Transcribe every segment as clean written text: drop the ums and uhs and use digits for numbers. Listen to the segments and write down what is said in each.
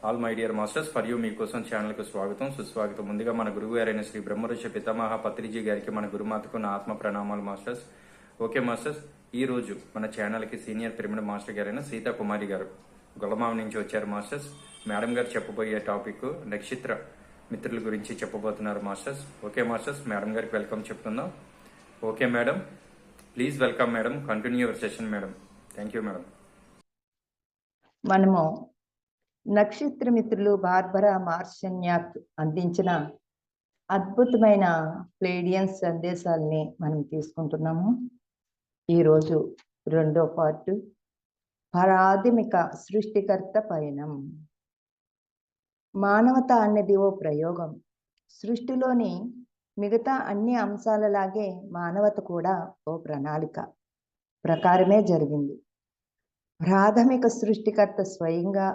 All my dear masters for you మీకోసం ఛానల్కు స్వాగతం సుస్వాగతం. ముందుగా మన గురువు గారైన శ్రీ బ్రహ్మఋషి పితామహ పత్రిజీ గారికి మన గురుమాతకు నా ఆత్మ ప్రణామాలు మాస్టర్స్. ఓకే మాస్టర్స్, ఈ రోజు మన ఛానల్కి సీనియర్ పిరమిడ్ మాస్టర్ గారైన సీతా కుమారి గారు గొల్లమావ నుంచి వచ్చారు మాస్టర్స్. మేడం గారు చెప్పబోయే టాపిక్ నక్షత్ర మిత్రుల గురించి చెప్పబోతున్నారు మాస్టర్స్. ఓకే మాస్టర్స్, మేడం గారికి వెల్కమ్ చెప్తున్నాం. Okay madam, please welcome madam, continue your session madam. Thank you madam. మనము నక్షత్ర మిత్రులు బార్బరా మార్షన్యాక్ అందించిన అద్భుతమైన ప్లేడియన్ సందేశాలని మనం తీసుకుంటున్నాము. ఈరోజు రెండో పార్టు, ప్రాథమిక సృష్టికర్త పయనం. మానవత అన్నది ఓ ప్రయోగం. సృష్టిలోని మిగతా అన్ని అంశాలలాగే మానవత కూడా ఓ ప్రణాళిక ప్రకారమే జరిగింది. ప్రాథమిక సృష్టికర్త స్వయంగా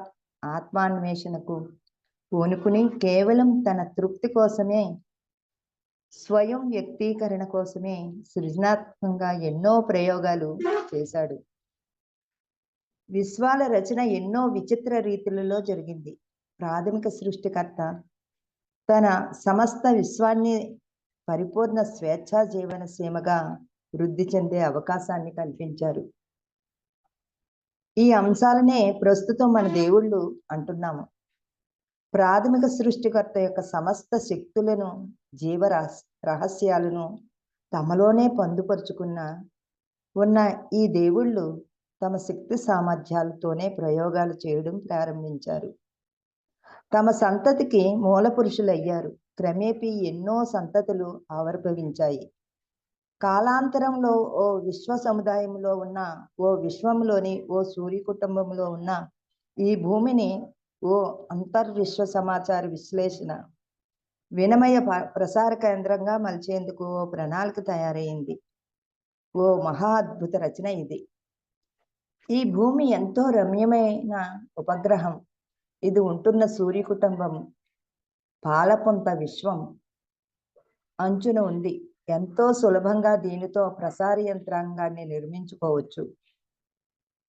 ఆత్మాన్వేషణకు పూనుకుని కేవలం తన తృప్తి కోసమే, స్వయం వ్యక్తీకరణ కోసమే సృజనాత్మకంగా ఎన్నో ప్రయోగాలు చేశాడు. విశ్వాల రచన ఎన్నో విచిత్ర రీతులలో జరిగింది. ప్రాథమిక సృష్టికర్త తన సమస్త విశ్వాన్ని పరిపూర్ణ స్వేచ్ఛా జీవన సీమగా వృద్ధి చెందే అవకాశాన్ని కల్పించారు. ఈ అంశాలనే ప్రస్తుతం మన దేవుళ్ళు అంటున్నాము. ప్రాథమిక సృష్టికర్త యొక్క సమస్త శక్తులను, జీవ రహస్యాలను తమలోనే పొందుపరుచుకున్న ఈ దేవుళ్ళు తమ శక్తి సామర్థ్యాలతోనే ప్రయోగాలు చేయడం ప్రారంభించారు. తమ సంతతికి మూల పురుషులయ్యారు. క్రమేపీ ఎన్నో సంతతులు ఆవిర్భవించాయి. కాలాంతరంలో ఓ విశ్వ సముదాయంలో ఉన్న, ఓ విశ్వంలోని ఓ సూర్య కుటుంబంలో ఉన్న ఈ భూమిని ఓ అంతర్విశ్వ సమాచార విశ్లేషణ వినిమయ ప్రసార కేంద్రంగా మలిచేందుకు ఓ ప్రణాళిక తయారైంది. ఓ మహా అద్భుత రచన ఇది. ఈ భూమి ఎంతో రమ్యమైన ఉపగ్రహం. ఇది ఉంటున్న సూర్య కుటుంబం పాలపుంత విశ్వం అంచున ఉంది. ఎంతో సులభంగా దీనితో ప్రసార యంత్రాంగాన్ని నిర్మించుకోవచ్చు.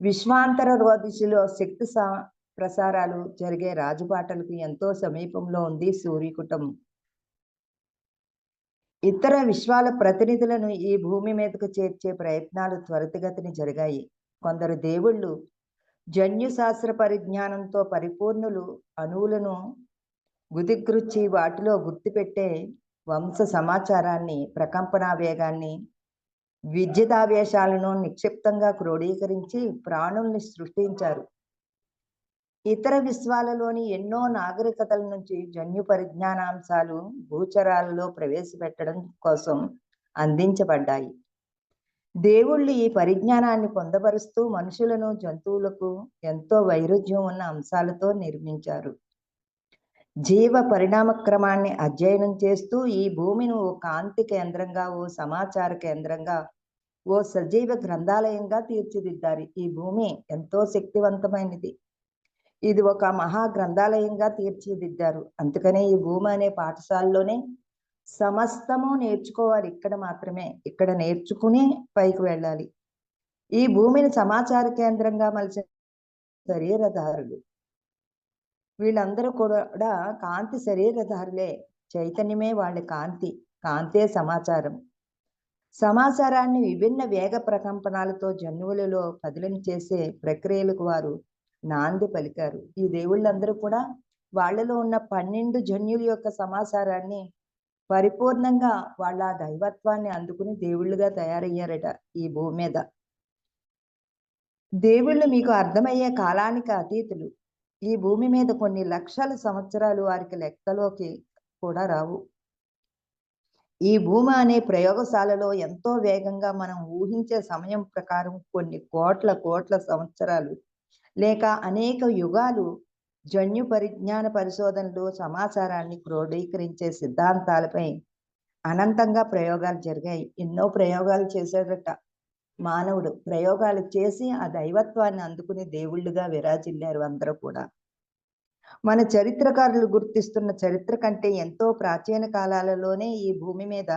విశ్వాంతర దిశలో శక్తి ప్రసారాలు జరిగే రాజబాటలకు ఎంతో సమీపంలో ఉంది సూర్యకుటం. ఇతర విశ్వాల ప్రతినిధులను ఈ భూమి మీదకు చేర్చే ప్రయత్నాలు త్వరితగతిని జరిగాయి. కొందరు దేవుళ్ళు జన్యు శాస్త్ర పరిజ్ఞానంతో పరిపూర్ణులు అణువులను గుదిగృచ్చి వాటిలో గుర్తుపెట్టే వంశ సమాచారాన్ని, ప్రకంపనా వేగాన్ని, విద్యుదావేశాలను నిక్షిప్తంగా క్రోడీకరించి ప్రాణుల్ని సృష్టించారు. ఇతర విశ్వాలలోని ఎన్నో నాగరికతల నుంచి జన్యు పరిజ్ఞానాంశాలు భూచరాలలో ప్రవేశపెట్టడం కోసం అందించబడ్డాయి. దేవుళ్ళు ఈ పరిజ్ఞానాన్ని పొందపరుస్తూ మనుషులను, జంతువులకు ఎంతో వైరుధ్యం ఉన్న అంశాలతో నిర్మించారు. జీవ పరిణామ క్రమాన్ని అధ్యయనం చేస్తూ ఈ భూమిని ఓ కాంతి కేంద్రంగా, ఓ సమాచార కేంద్రంగా, ఓ సజీవ గ్రంథాలయంగా తీర్చిదిద్దారు. ఈ భూమి ఎంతో శక్తివంతమైనది. ఇది ఒక మహా గ్రంథాలయంగా తీర్చిదిద్దారు. అందుకనే ఈ భూమి అనే పాఠశాలలోనే సమస్తము నేర్చుకోవాలి. ఇక్కడ మాత్రమే, ఇక్కడ నేర్చుకుని పైకి వెళ్ళాలి. ఈ భూమిని సమాచార కేంద్రంగా మలిచిన శరీరధారులు వీళ్ళందరూ కూడా కాంతి శరీరధారులే. చైతన్యమే వాళ్ళ కాంతి, కాంతే సమాచారం. సమాచారాన్ని విభిన్న వేగ ప్రకంపనాలతో జన్యువులలో పదిలం చేసే ప్రక్రియలకు వారు నాంది పలికారు. ఈ దేవుళ్ళందరూ కూడా వాళ్ళలో ఉన్న 12 జన్యుల యొక్క సమాచారాన్ని పరిపూర్ణంగా వాళ్ళ దైవత్వాన్ని అందుకుని దేవుళ్ళుగా తయారయ్యారట ఈ భూమి మీద. దేవుళ్ళు మీకు అర్థమయ్యే కాలానికి అతీతులు. ఈ భూమి మీద కొన్ని లక్షల సంవత్సరాలు వారికి లెక్కలోకి కూడా రావు. ఈ భూమి అనే ప్రయోగశాలలో ఎంతో వేగంగా మనం ఊహించే సమయం ప్రకారం కొన్ని కోట్ల సంవత్సరాలు లేక అనేక యుగాలు జన్యు పరిజ్ఞాన పరిశోధనలు, సమాచారాన్ని క్రోడీకరించే సిద్ధాంతాలపై అనంతంగా ప్రయోగాలు జరిగాయి. ఎన్నో ప్రయోగాలు చేశాడట మానవుడు. ప్రయోగాలు చేసి ఆ దైవత్వాన్ని అందుకుని దేవుళ్ళుగా విరాజిల్లారు అందరూ కూడా. మన చరిత్రకారులు గుర్తిస్తున్న చరిత్ర కంటే ఎంతో ప్రాచీన కాలాలలోనే ఈ భూమి మీద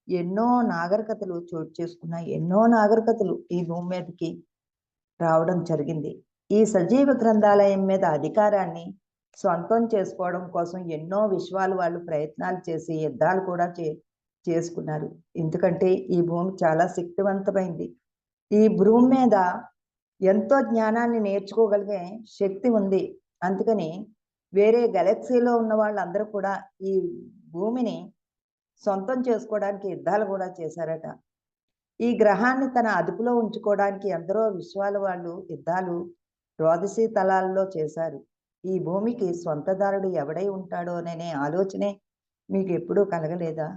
ఎన్నో నాగరికతలు చోటు చేసుకున్నాయి. ఎన్నో నాగరికతలు ఈ భూమి మీదకి రావడం జరిగింది. ఈ సజీవ గ్రంథాలయం మీద అధికారాన్ని సొంతం చేసుకోవడం కోసం ఎన్నో విశ్వాలు వాళ్ళు ప్రయత్నాలు చేసి యుద్ధాలు కూడా చేసుకున్నారు. ఎందుకంటే ఈ భూమి చాలా శక్తివంతమైంది. ఈ భూమి మీద ఎంతో జ్ఞానాన్ని నేర్చుకోగలిగే శక్తి ఉంది. అందుకని వేరే గెలాక్సీలో ఉన్న వాళ్ళందరూ కూడా ఈ భూమిని సొంతం చేసుకోవడానికి యుద్ధాలు కూడా చేశారట. ఈ గ్రహాన్ని తన అదుపులో ఉంచుకోవడానికి ఎందరో విశ్వాల వాళ్ళు యుద్ధాలు రోదసీ తలాల్లో చేశారు. ఈ భూమికి స్వంతదారుడు ఎవడై ఉంటాడో అనే ఆలోచనే మీకు ఎప్పుడూ కలగలేదా?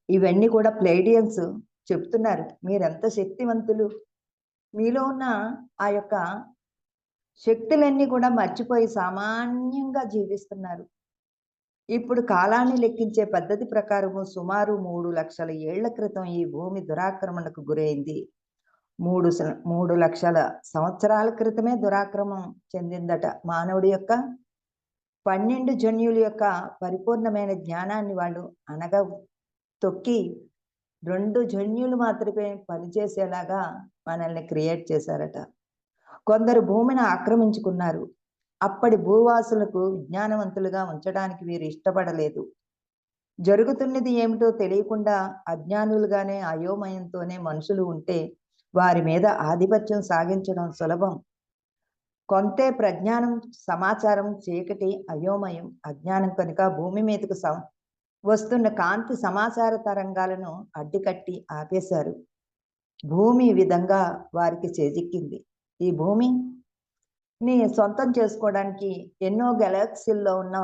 ఇవన్నీ కూడా ప్లేడియన్స్ చెప్తున్నారు. మీరెంత శక్తివంతులు, మీలో ఉన్న ఆ యొక్క శక్తులన్నీ కూడా మర్చిపోయి సామాన్యంగా జీవిస్తున్నారు. ఇప్పుడు కాలాన్ని లెక్కించే పద్ధతి ప్రకారము సుమారు 3 లక్షల ఏళ్ల క్రితం ఈ భూమి దురాక్రమణకు గురైంది. 3 లక్షల సంవత్సరాల క్రితమే దురాక్రమం చెందిందట. మానవుడి యొక్క 12 జన్యుల యొక్క పరిపూర్ణమైన జ్ఞానాన్ని వాళ్ళు అనగా తొక్కి 2 జన్యులు మాత్రమే పనిచేసేలాగా మనల్ని క్రియేట్ చేశారట. కొందరు భూమిని ఆక్రమించుకున్నారు. అప్పటి భూవాసులకు విజ్ఞానవంతులుగా ఉంచడానికి వీరు ఇష్టపడలేదు. జరుగుతున్నది ఏమిటో తెలియకుండా అజ్ఞానులుగానే అయోమయంతోనే మనుషులు ఉంటే వారి మీద ఆధిపత్యం సాగించడం సులభం. కొంతే ప్రజ్ఞానం, సమాచారం, చీకటి, అయోమయం, అజ్ఞానం కనుక భూమి మీదకు వస్తున్న కాంతి సమాచార తరంగాలను అడ్డుకట్టి ఆపేశారు. భూమి ఈ విధంగా వారికి చేజిక్కింది. ఈ భూమిని సొంతం చేసుకోవడానికి ఎన్నో గెలాక్సీల్లో ఉన్న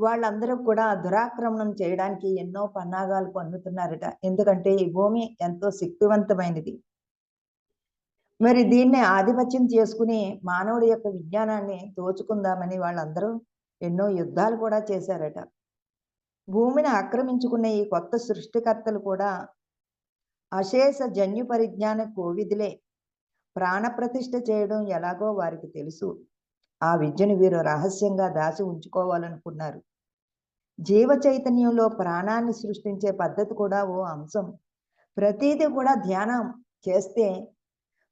వాళ్ళందరూ కూడా దురాక్రమణం చేయడానికి ఎన్నో పన్నాగాలు పన్నుతున్నారట. ఎందుకంటే ఈ భూమి ఎంతో శక్తివంతమైనది. మరి దీన్ని ఆధిపత్యం చేసుకుని మానవుడి యొక్క విజ్ఞానాన్ని దోచుకుందామని వాళ్ళందరూ ఎన్నో యుద్ధాలు కూడా చేశారట. భూమిని ఆక్రమించుకున్న ఈ కొత్త సృష్టికర్తలు కూడా అశేష జన్యు పరిజ్ఞాన కోవిదులే. ప్రాణప్రతిష్ఠ చేయడం ఎలాగో వారికి తెలుసు. ఆ విద్యను వీరు రహస్యంగా దాచి ఉంచుకోవాలనుకున్నారు. జీవ చైతన్యంలో ప్రాణాన్ని సృష్టించే పద్ధతి కూడా ఓ అంశం. ప్రతిదీ కూడా ధ్యానం చేస్తే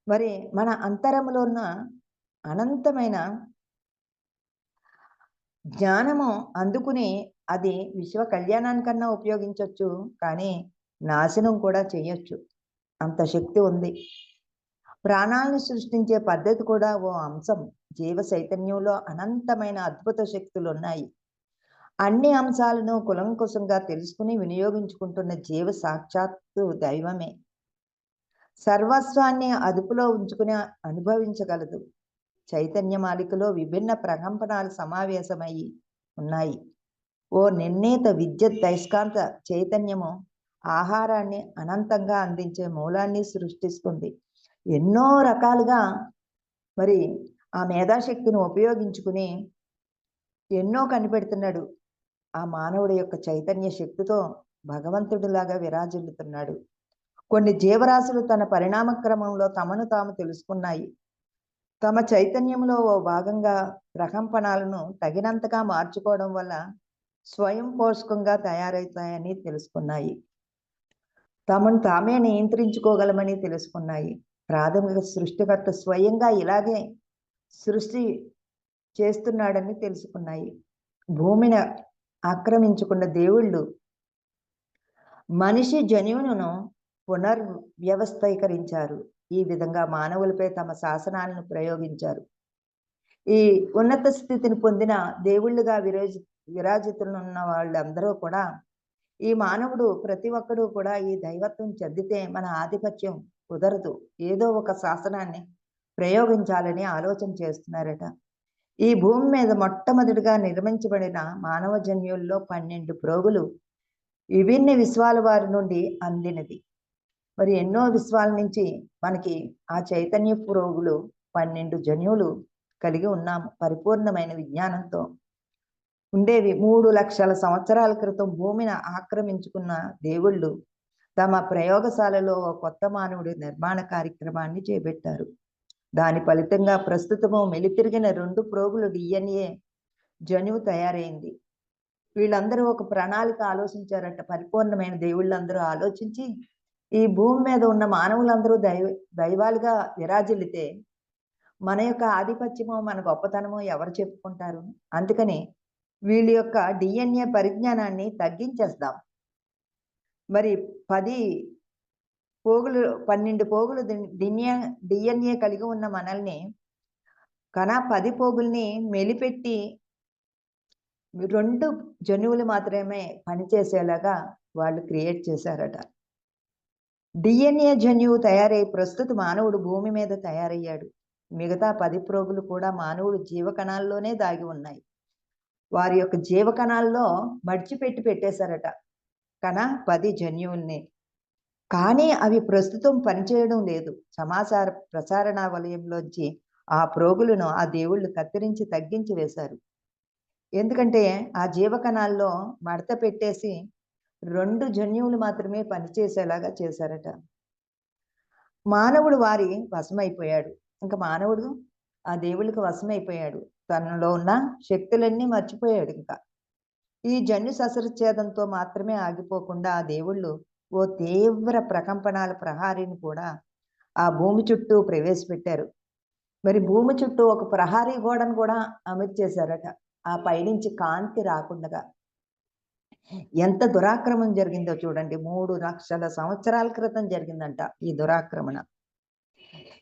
మరి మన అంతరంలో ఉన్న అనంతమైన జ్ఞానము అందుకుని అది విశ్వ కళ్యాణానికన్నా ఉపయోగించవచ్చు, కానీ నాశనం కూడా చేయొచ్చు. అంత శక్తి ఉంది. ప్రాణాలను సృష్టించే పద్ధతి కూడా ఓ అంశం. జీవ చైతన్యంలో అనంతమైన అద్భుత శక్తులు ఉన్నాయి. అన్ని అంశాలను కులంకుశంగా తెలుసుకుని వినియోగించుకుంటున్న జీవ సాక్షాత్తు దైవమే. సర్వస్వాన్ని అదుపులో ఉంచుకుని అనుభవించగలదు. చైతన్య మాలికలో విభిన్న ప్రకంపనాలు సమావేశమయ్యి ఉన్నాయి. ఓ నిర్ణీత విద్యుత్ దైస్కాంత చైతన్యము ఆహారాన్ని అనంతంగా అందించే మూలాన్ని సృష్టిస్తుంది. ఎన్నో రకాలుగా మరి ఆ మేధాశక్తిని ఉపయోగించుకుని ఎన్నో కనిపెడుతున్నాడు. ఆ మానవుడి యొక్క చైతన్య శక్తితో భగవంతుడిలాగా విరాజిల్లుతున్నాడు. కొన్ని జీవరాశులు తన పరిణామ క్రమంలో తమను తాము తెలుసుకున్నాయి. తమ చైతన్యంలో ఓ భాగంగా ప్రకంపనాలను తగినంతగా మార్చుకోవడం వల్ల స్వయం పోషకంగా తయారవుతాయని తెలుసుకున్నాయి. తమను తామే నియంత్రించుకోగలమని తెలుసుకున్నాయి. ప్రాథమిక సృష్టికర్త స్వయంగా ఇలాగే సృష్టి చేస్తున్నాడని తెలుసుకున్నాయి. భూమిని ఆక్రమించుకున్న దేవుళ్ళు మనిషి జన్యువును పునర్వ్యవస్థీకరించారు. ఈ విధంగా మానవులపై తమ శాసనాలను ప్రయోగించారు. ఈ ఉన్నత స్థితిని పొందిన దేవుళ్ళుగా విరాజితులున్న వాళ్ళందరూ కూడా ఈ మానవుడు ప్రతి ఒక్కడు కూడా ఈ దైవత్వం చెందితే మన ఆధిపత్యం కుదరదు, ఏదో ఒక శాసనాన్ని ప్రయోగించాలని ఆలోచన చేస్తున్నారట. ఈ భూమి మీద మొట్టమొదటిగా నిర్మించబడిన మానవ జన్యుల్లో 12 ప్రోగులు విభిన్న విశ్వాల వారి నుండి అందినది. మరి ఎన్నో విశ్వాల నుంచి మనకి ఆ చైతన్య ప్రోగులు 12 జన్యువులు కలిగి ఉన్నాము. పరిపూర్ణమైన విజ్ఞానంతో ఉండేవి. 3 లక్షల సంవత్సరాల క్రితం భూమిని ఆక్రమించుకున్న దేవుళ్ళు తమ ప్రయోగశాలలో కొత్త మానవుడి నిర్మాణ కార్యక్రమాన్ని చేపట్టారు. దాని ఫలితంగా ప్రస్తుతము మెలితిరిగిన 2 ప్రోగులు DNA జన్యువు తయారైంది. వీళ్ళందరూ ఒక ప్రణాళిక ఆలోచించారట. పరిపూర్ణమైన దేవుళ్ళందరూ ఆలోచించి ఈ భూమి మీద ఉన్న మానవులందరూ దైవాలుగా విరాజిల్లితే మన యొక్క ఆధిపత్యమో మన గొప్పతనమో ఎవరు చెప్పుకుంటారు? అందుకని వీళ్ళ యొక్క డిఎన్ఏ పరిజ్ఞానాన్ని తగ్గించేద్దాం. మరి 10 పోగులు 12 పోగులు డిఎన్ఏ కలిగి ఉన్న మనల్ని 10 పోగుల్ని మెలిపెట్టి 2 జన్యువులు మాత్రమే పనిచేసేలాగా వాళ్ళు క్రియేట్ చేశారట. డిఎన్ఏ జన్యువు తయారై ప్రస్తుత మానవుడు భూమి మీద తయారయ్యాడు. మిగతా 10 ప్రోగులు కూడా మానవుడు జీవకణాల్లోనే దాగి ఉన్నాయి. వారి యొక్క జీవకణాల్లో మడిచిపెట్టి పెట్టేశారట 10 జన్యువుల్ని. కానీ అవి ప్రస్తుతం పనిచేయడం లేదు. సమాచార ప్రసారణ వలయంలోంచి ఆ ప్రోగులను ఆ దేవుళ్ళు కత్తిరించి తగ్గించి వేశారు. ఎందుకంటే ఆ జీవకణాల్లో మడత పెట్టేసి 2 జన్యువులు మాత్రమే పనిచేసేలాగా చేశారట. మానవుడు వారి వశమైపోయాడు. ఇంకా మానవుడు ఆ దేవుళ్ళకి వశమైపోయాడు. తనలో ఉన్న శక్తులన్నీ మర్చిపోయాడు ఇంకా. ఈ జన్యు శస్త్రఛేదంతో మాత్రమే ఆగిపోకుండా ఆ దేవుళ్ళు ఓ తీవ్ర ప్రకంపనాల ప్రహారీని కూడా ఆ భూమి చుట్టూ ప్రవేశపెట్టారు. మరి భూమి చుట్టూ ఒక ప్రహారీ గోడను కూడా అమర్చేశారట. ఆ పైనుంచి కాంతి రాకుండగా. ఎంత దురాక్రమణ జరిగిందో చూడండి. 3 లక్షల సంవత్సరాల క్రితం జరిగిందంట ఈ దురాక్రమణ.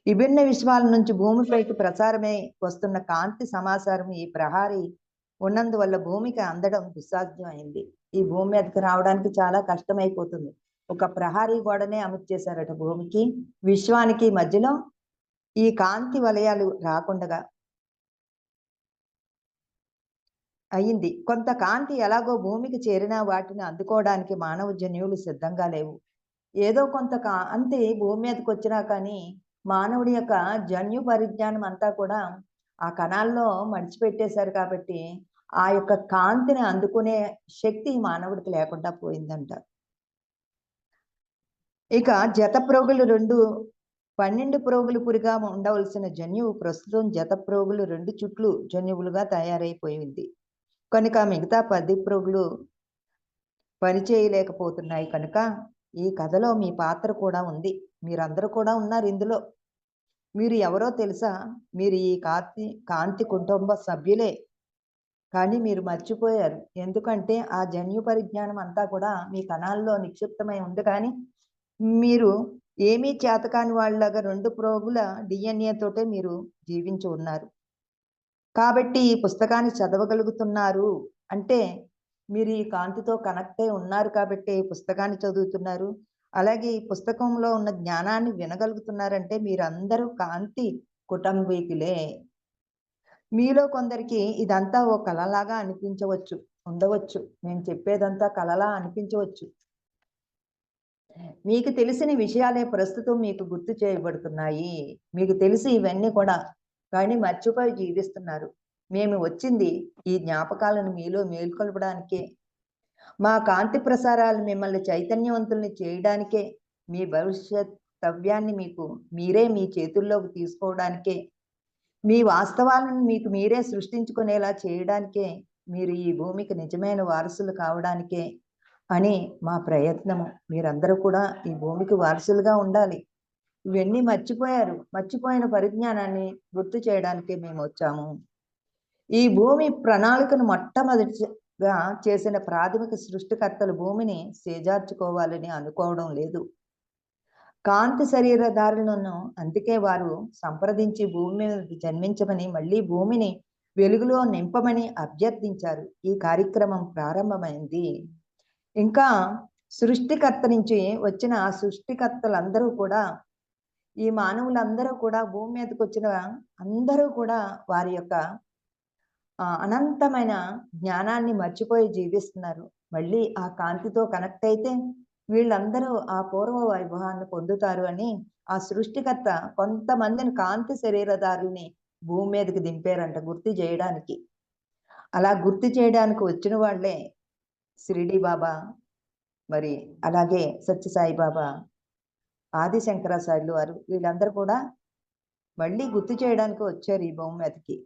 విభిన్న విశ్వాల నుంచి భూమిపైకి ప్రసారమై వస్తున్న కాంతి సమాచారం ఈ ప్రహారీ ఉన్నందువల్ల భూమికి అందడం దుస్సాధ్యం అయింది. ఈ భూమి మీదకి రావడానికి చాలా కష్టమైపోతుంది. ఒక ప్రహారీ గోడనే అమర్చేశారట భూమికి విశ్వానికి మధ్యలో ఈ కాంతి వలయాలు రాకుండగా అయింది. కొంత కాంతి ఎలాగో భూమికి చేరినా వాటిని అందుకోవడానికి మానవ జన్యువులు సిద్ధంగా లేవు. ఏదో కొంత కాంతి భూమి మీదకి వచ్చినా కానీ మానవుడి యొక్క జన్యు పరిజ్ఞానం అంతా కూడా ఆ కణాల్లో మడిచిపెట్టేశారు కాబట్టి ఆ యొక్క కాంతిని అందుకునే శక్తి మానవుడికి లేకుండా పోయిందంట. ఇక జత ప్రోగులు 12 ప్రోగులు పురిగా ఉండవలసిన జన్యువు ప్రస్తుతం జత ప్రోగులు 2 చుట్లు జన్యువులుగా తయారైపోయింది. కనుక మిగతా 10 ప్రోగులు పనిచేయలేకపోతున్నాయి. కనుక ఈ కథలో మీ పాత్ర కూడా ఉంది. మీరందరూ కూడా ఉన్నారు ఇందులో. మీరు ఎవరో తెలుసా? మీరు ఈ కాంతి కుటుంబ సభ్యులే. కానీ మీరు మర్చిపోయారు. ఎందుకంటే ఆ జన్యు పరిజ్ఞానం అంతా కూడా మీ కణాల్లో నిక్షిప్తమై ఉంది. కానీ మీరు ఏమీ చేతకాని వాళ్ళలాగా 2 ప్రోగుల డిఎన్ఏ తోటే మీరు జీవించి ఉన్నారు. కాబట్టి ఈ పుస్తకాన్ని చదవగలుగుతున్నారు అంటే మీరు ఈ కాంతితో కనెక్ట్ అయి ఉన్నారు కాబట్టి ఈ పుస్తకాన్ని చదువుతున్నారు. అలాగే ఈ పుస్తకంలో ఉన్న జ్ఞానాన్ని వినగలుగుతున్నారంటే మీరందరూ కాంతి కుటుంబీకులే. మీలో కొందరికి ఇదంతా ఓ కలలాగా అనిపించవచ్చు, ఉండవచ్చు. నేను చెప్పేదంతా కలలా అనిపించవచ్చు. మీకు తెలిసిన విషయాలే ప్రస్తుతం మీకు గుర్తు చేయబడుతున్నాయి. మీకు తెలిసి ఇవన్నీ కూడా కానీ మర్చిపోయి జీవిస్తున్నారు. మేము వచ్చింది ఈ జ్ఞాపకాలను మీలో మేల్కొల్పడానికే. మా కాంతి ప్రసారాలు మిమ్మల్ని చైతన్యవంతుల్ని చేయడానికే. మీ భవిష్యత్తవ్యాన్ని మీరే మీ చేతుల్లోకి తీసుకోవడానికే. మీ వాస్తవాలను మీకు మీరే సృష్టించుకునేలా చేయడానికే. మీరు ఈ భూమికి నిజమైన వారసులు కావడానికే అని మా ప్రయత్నము. మీరందరూ కూడా ఈ భూమికి వారసులుగా ఉండాలి. ఇవన్నీ మర్చిపోయారు. మర్చిపోయిన పరిజ్ఞానాన్ని గుర్తు చేయడానికే మేము వచ్చాము. ఈ భూమి ప్రణాళికను మొట్టమొదటిగా చేసిన ప్రాథమిక సృష్టికర్తలు భూమిని చేజార్చుకోవాలని అనుకోవడం లేదు. కాంతి శరీరధారులను అందుకే వారు సంప్రదించి భూమి మీద జన్మించమని మళ్ళీ భూమిని వెలుగులో నింపమని అభ్యర్థించారు. ఈ కార్యక్రమం ప్రారంభమైంది. ఇంకా సృష్టికర్త నుంచి వచ్చిన ఆ సృష్టికర్తలందరూ కూడా ఈ మానవులందరూ కూడా భూమి మీదకి వచ్చిన అందరూ కూడా వారి యొక్క అనంతమైన జ్ఞానాన్ని మర్చిపోయి జీవిస్తున్నారు. మళ్ళీ ఆ కాంతితో కనెక్ట్ అయితే వీళ్ళందరూ ఆ పూర్వ వైభవాన్ని పొందుతారు అని ఆ సృష్టికర్త కొంతమందిని కాంతి శరీరధారుల్ని భూమి మీదకి దింపారంట గుర్తు చేయడానికి. అలా గుర్తు చేయడానికి వచ్చిన వాళ్ళే షిరిడి బాబా, మరి అలాగే సత్యసాయి బాబా, ఆది శంకరాచార్యులు వారు. వీళ్ళందరూ కూడా మళ్ళీ గుర్తు చేయడానికి వచ్చారు ఈ భూమి మీదకి.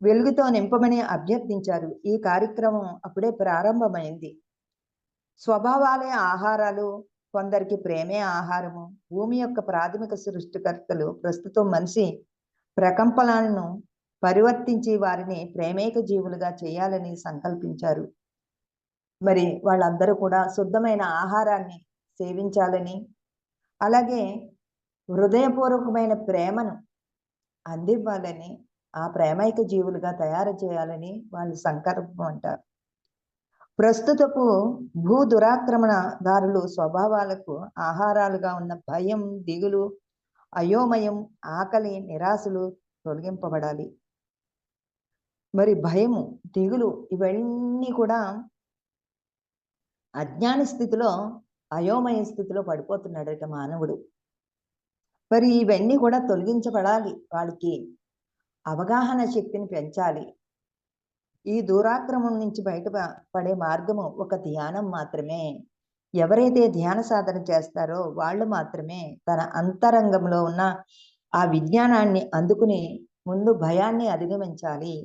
వెలుగుతో నింపమని అభ్యర్థించారు. ఈ కార్యక్రమం అప్పుడే ప్రారంభమైంది. స్వభావాలే ఆహారాలు, కొందరికి ప్రేమే ఆహారము. భూమి యొక్క ప్రాథమిక సృష్టికర్తలు ప్రస్తుతం మనిషి ప్రకంపనలను పరివర్తించి వారిని ప్రేమేక జీవులుగా చేయాలని సంకల్పించారు. మరి వాళ్ళందరూ కూడా శుద్ధమైన ఆహారాన్ని సేవించాలని, అలాగే హృదయపూర్వకమైన ప్రేమను అందివ్వాలని, ఆ ప్రేమైక జీవులుగా తయారు చేయాలని వాళ్ళ సంకల్పం అంటారు. ప్రస్తుతపు భూ దురాక్రమణదారులు స్వభావాలకు ఆహారాలుగా ఉన్న భయం, దిగులు, అయోమయం, ఆకలి, నిరాశలు తొలగింపబడాలి. మరి భయము, దిగులు ఇవన్నీ కూడా అజ్ఞాన స్థితిలో, అయోమయ స్థితిలో పడిపోతున్నాడట మానవుడు. మరి ఇవన్నీ కూడా తొలగించబడాలి. వాళ్ళకి అవగాహన శక్తిని పెంచాలి. ఈ దూరాక్రమం నుంచి పడే మార్గము ఒక ధ్యానం మాత్రమే. ఎవరైతే ధ్యాన సాధన చేస్తారో వాళ్ళు మాత్రమే తన అంతరంగంలో ఉన్న ఆ విజ్ఞానాన్ని అందుకుని ముందు భయాన్ని అధిగమించాలి.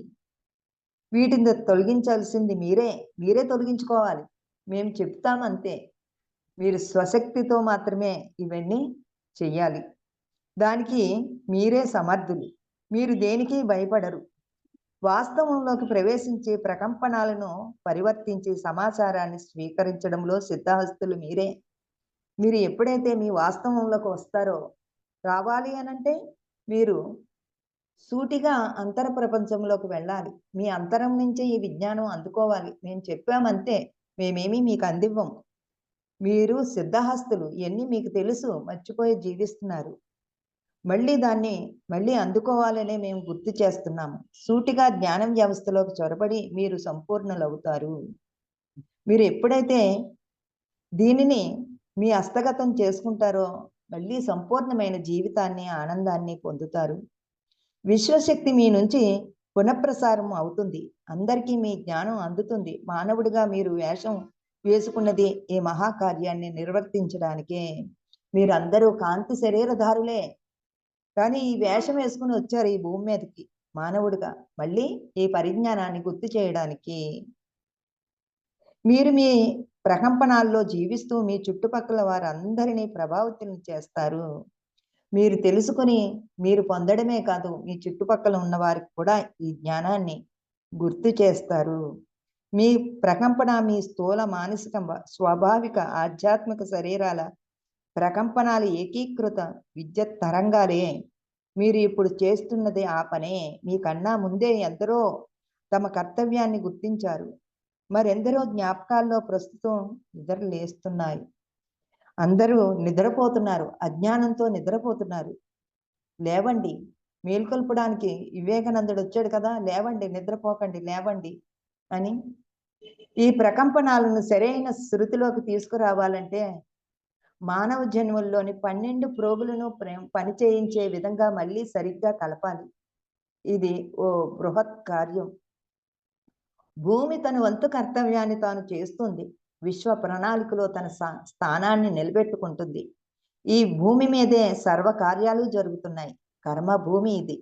వీటిని తొలగించాల్సింది మీరే తొలగించుకోవాలి. మేము చెప్తాం అంతే. మీరు స్వశక్తితో మాత్రమే ఇవన్నీ చెయ్యాలి. దానికి మీరే సమర్థులు. మీరు దేనికి భయపడరు. వాస్తవంలోకి ప్రవేశించి ప్రకంపనాలను పరివర్తించి సమాచారాన్ని స్వీకరించడంలో సిద్ధహస్తులు మీరే. మీరు ఎప్పుడైతే మీ వాస్తవంలోకి వస్తారో, రావాలి అనంటే మీరు సూటిగా అంతర ప్రపంచంలోకి వెళ్ళాలి. మీ అంతరం నుంచే ఈ విజ్ఞానం అందుకోవాలి. మేము చెప్పామంతే, మేమేమీ మీకు అందివ్వం. మీరు సిద్ధహస్తులు, ఇవన్నీ మీకు తెలుసు, మర్చిపోయి జీవిస్తున్నారు. మళ్ళీ అందుకోవాలనే మేము గుర్తు చేస్తున్నాము. సూటిగా జ్ఞానం వ్యవస్థలోకి చొరబడి మీరు సంపూర్ణులవుతారు. మీరు ఎప్పుడైతే దీనిని మీ హస్తగతం చేసుకుంటారో మళ్ళీ సంపూర్ణమైన జీవితాన్ని, ఆనందాన్ని పొందుతారు. విశ్వశక్తి మీ నుంచి పునఃప్రసారం అవుతుంది. అందరికీ మీ జ్ఞానం అందుతుంది. మానవుడిగా మీరు వేషం వేసుకున్నది ఈ మహాకార్యాన్ని నిర్వర్తించడానికే. మీరందరూ కాంతి శరీరధారులే, కానీ ఈ వేషం వేసుకుని వచ్చారు ఈ భూమి మీదకి మానవుడిగా, మళ్ళీ ఈ పరిజ్ఞానాన్ని గుర్తు చేయడానికి. మీరు మీ ప్రకంపనాల్లో జీవిస్తూ మీ చుట్టుపక్కల వారందరినీ ప్రభావితం చేస్తారు. మీరు తెలుసుకుని మీరు పొందడమే కాదు, మీ చుట్టుపక్కల ఉన్న వారికి కూడా ఈ జ్ఞానాన్ని గుర్తు చేస్తారు. మీ ప్రకంపన మీ స్థూల, మానసిక, స్వాభావిక, ఆధ్యాత్మిక శరీరాల ప్రకంపనాలు ఏకీకృత విద్యుత్ తరంగాలే. మీరు ఇప్పుడు చేస్తున్నది ఆ పనే. మీకన్నా ముందే ఎందరో తమ కర్తవ్యాన్ని గుర్తించారు. మరెందరో జ్ఞాపకాల్లో ప్రస్తుతం నిద్రలేస్తున్నాయి. అందరూ నిద్రపోతున్నారు, అజ్ఞానంతో నిద్రపోతున్నారు. లేవండి, మేల్కొల్పడానికి వివేకానందుడు వచ్చాడు కదా, లేవండి, నిద్రపోకండి, లేవండి అని. ఈ ప్రకంపనాలను సరైన శృతిలోకి తీసుకురావాలంటే మానవ జన్మల్లోని 12 ప్రోగులను పని చేయించే విధంగా మళ్ళీ సరిగ్గా కలపాలి. ఇది ఓ బృహత్ కార్యం. భూమి తన వంతు కర్తవ్యాన్ని తాను చేస్తుంది. విశ్వ ప్రణాళికలో తన స్థానాన్ని నిలబెట్టుకుంటుంది. ఈ భూమి మీదే సర్వ కార్యాలు జరుగుతున్నాయి. కర్మ భూమి ఇది.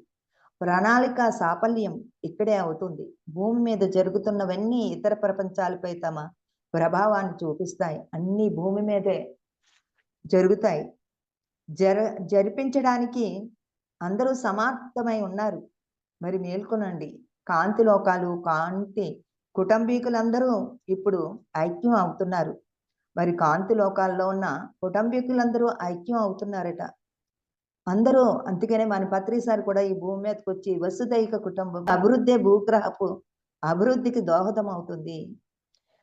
ప్రణాళిక సాఫల్యం ఇక్కడే అవుతుంది. భూమి మీద జరుగుతున్నవన్నీ ఇతర ప్రపంచాలపై తమ ప్రభావాన్ని చూపిస్తాయి. అన్నీ భూమి మీదే జరుగుతాయి. జరిపించడానికి అందరూ సమాప్తమై ఉన్నారు. మరి మేల్కొనండి. కాంతి లోకాలు, కాంతి కుటుంబీకులందరూ ఇప్పుడు ఐక్యం అవుతున్నారు. మరి కాంతి లోకాల్లో ఉన్న కుటుంబీకులందరూ ఐక్యం అవుతున్నారట. అందరూ అందుకనే మన పత్రిసారి కూడా ఈ భూమి మీదకి వచ్చి వసుదైక కుటుంబం అభివృద్ధి భూగ్రహపు అభివృద్ధికి దోహదం అవుతుంది.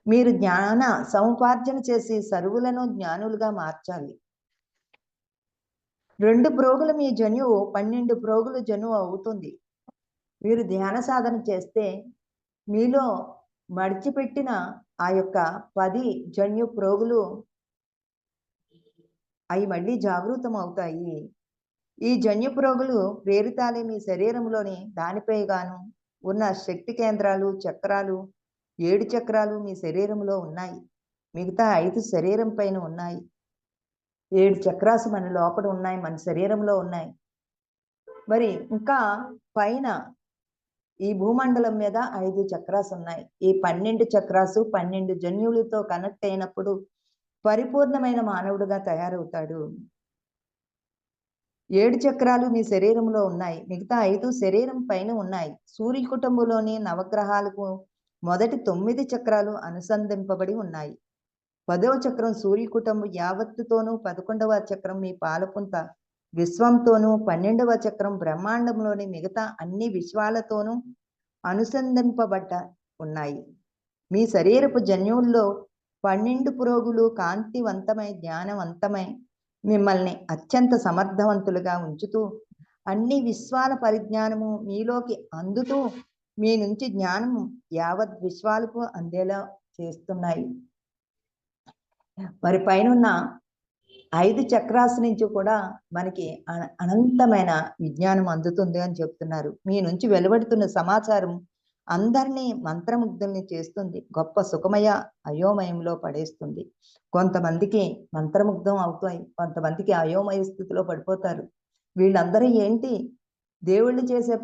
మీరు జ్ఞాన సముపార్జన చేసి సరువులను జ్ఞానులుగా మార్చాలి. 2 ప్రోగులు మీ జన్యువు 12 ప్రోగులు జన్యువు అవుతుంది. మీరు ధ్యాన సాధన చేస్తే మీలో మడిచిపెట్టిన ఆ యొక్క 10 జన్యు ప్రోగులు అవి మళ్ళీ జాగృతం అవుతాయి. ఈ జన్యు ప్రోగులు ప్రేరితాలే మీ శరీరంలోని దానిపై గాను ఉన్న శక్తి కేంద్రాలు, చక్రాలు, 7 చక్రాలు మీ శరీరంలో ఉన్నాయి. మిగతా 5 శరీరం పైన ఉన్నాయి. 7 చక్రాసు మన లోపల ఉన్నాయి, మన శరీరంలో ఉన్నాయి. మరి ఇంకా పైన ఈ భూమండలం మీద 5 చక్రాసు ఉన్నాయి. ఈ 12 చక్రాసు 12 జన్యువులతో కనెక్ట్ అయినప్పుడు పరిపూర్ణమైన మానవుడిగా తయారవుతాడు. 7 చక్రాలు మీ శరీరంలో ఉన్నాయి. మిగతా 5 శరీరం పైన ఉన్నాయి. సూర్య కుటుంబంలోని నవగ్రహాలకు మొదటి 9 చక్రాలు అనుసంధింపబడి ఉన్నాయి. 10వ చక్రం సూర్య కుటుంబం యావత్తుతోనూ, 11వ చక్రం మీ పాలపుంత విశ్వంతోనూ, 12వ చక్రం బ్రహ్మాండంలోని మిగతా అన్ని విశ్వాలతోనూ అనుసంధింపబడ్డ ఉన్నాయి. మీ శరీరపు జన్యువుల్లో 12 పురోగులు కాంతివంతమై జ్ఞానవంతమై మిమ్మల్ని అత్యంత సమర్థవంతులుగా ఉంచుతూ, అన్ని విశ్వాల పరిజ్ఞానము మీలోకి అందుతూ, మీ నుంచి జ్ఞానము యావత్ విశ్వాలకు అందేలా చేస్తున్నాయి. మరి పైనున్న 5 చక్రాస్ నుంచి కూడా మనకి అనంతమైన విజ్ఞానం అందుతుంది అని చెప్తున్నారు. మీ నుంచి వెలువడుతున్న సమాచారం అందరినీ మంత్రముగ్ధుల్ని చేస్తుంది. గొప్ప సుఖమయ అయోమయంలో పడేస్తుంది. కొంతమందికి మంత్రముగ్ధం అవుతాయి, కొంతమందికి అయోమయ స్థితిలో పడిపోతారు. వీళ్ళందరూ ఏంటి, దేవుళ్ళు చేసే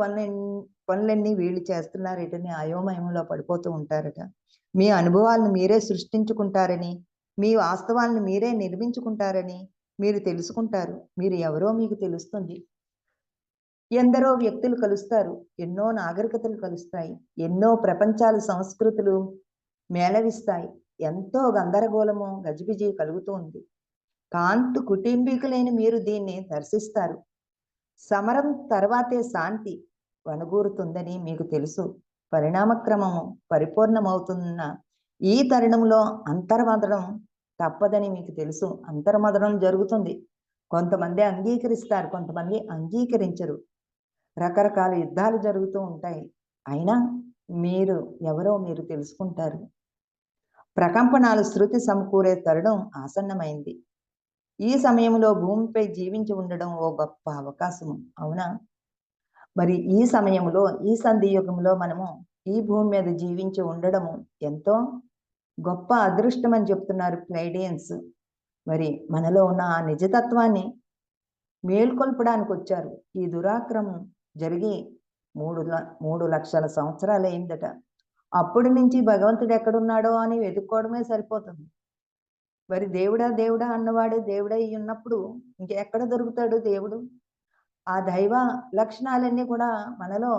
పనులన్నీ వీళ్ళు చేస్తున్నారటని అయోమయంలో పడిపోతూ ఉంటారట. మీ అనుభవాలను మీరే సృష్టించుకుంటారని, మీ వాస్తవాలను మీరే నిర్మించుకుంటారని మీరు తెలుసుకుంటారు. మీరు ఎవరో మీకు తెలుస్తుంది. ఎందరో వ్యక్తులు కలుస్తారు, ఎన్నో నాగరికతలు కలుస్తాయి, ఎన్నో ప్రపంచాలు సంస్కృతులు మేళవిస్తాయి. ఎంతో గందరగోళము గజిబిజి కలుగుతుంది. కాంతి కుటుంబీకులైన మీరు దీన్ని దర్శిస్తారు. సమరం తర్వాతే శాంతి వనగూరుతుందని మీకు తెలుసు. పరిణామక్రమము పరిపూర్ణమవుతున్న ఈ తరుణంలో అంతర్మదనం తప్పదని మీకు తెలుసు. అంతర్మదనం జరుగుతుంది. కొంతమంది అంగీకరిస్తారు, కొంతమంది అంగీకరించరు. రకరకాల యుద్ధాలు జరుగుతూ ఉంటాయి. అయినా మీరు ఎవరో మీరు తెలుసుకుంటారు. ప్రకంపనాలు శృతి సమకూరే తరుణం ఆసన్నమైంది. ఈ సమయంలో భూమిపై జీవించి ఉండడం ఓ గొప్ప అవకాశము, అవునా? మరి ఈ సమయంలో, ఈ సంధియుగంలో మనము ఈ భూమి మీద జీవించి ఉండడము ఎంతో గొప్ప అదృష్టం అని చెప్తున్నారు ప్లైడియన్స్. మరి మనలో ఉన్న ఆ నిజతత్వాన్ని మేల్కొల్పడానికి వచ్చారు. ఈ దురాక్రమం జరిగి 3 లక్షల సంవత్సరాలు అయిందట. అప్పటి నుంచి భగవంతుడు ఎక్కడున్నాడో అని వెతుక్కోవడమే సరిపోతుంది. మరి దేవుడా దేవుడా అన్నవాడే దేవుడై ఉన్నప్పుడు ఇంకెక్కడ దొరుకుతాడు దేవుడు? ఆ దైవ లక్షణాలన్నీ కూడా మనలో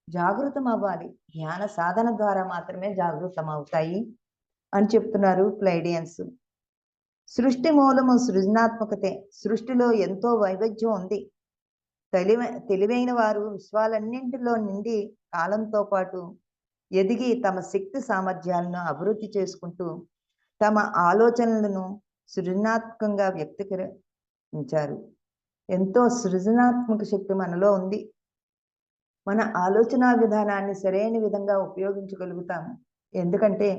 జాగృతం అవ్వాలి. జ్ఞాన సాధన ద్వారా మాత్రమే జాగృతం అవుతాయి అని చెప్తున్నారు ప్లైడియన్స్. సృష్టి మూలము సృజనాత్మకతే. సృష్టిలో ఎంతో వైవిధ్యం ఉంది. తెలివైన వారు విశ్వాలన్నింటిలో నిండి కాలంతో పాటు ఎదిగి తమ శక్తి సామర్థ్యాలను అభివృద్ధి చేసుకుంటూ తమ ఆలోచనలను సృజనాత్మకంగా వ్యక్తీకరించారు. ఎంతో సృజనాత్మక శక్తి మనలో ఉంది. మన ఆలోచన విధానాన్ని సరైన విధంగా ఉపయోగించగలుగుతాము. ఎందుకంటే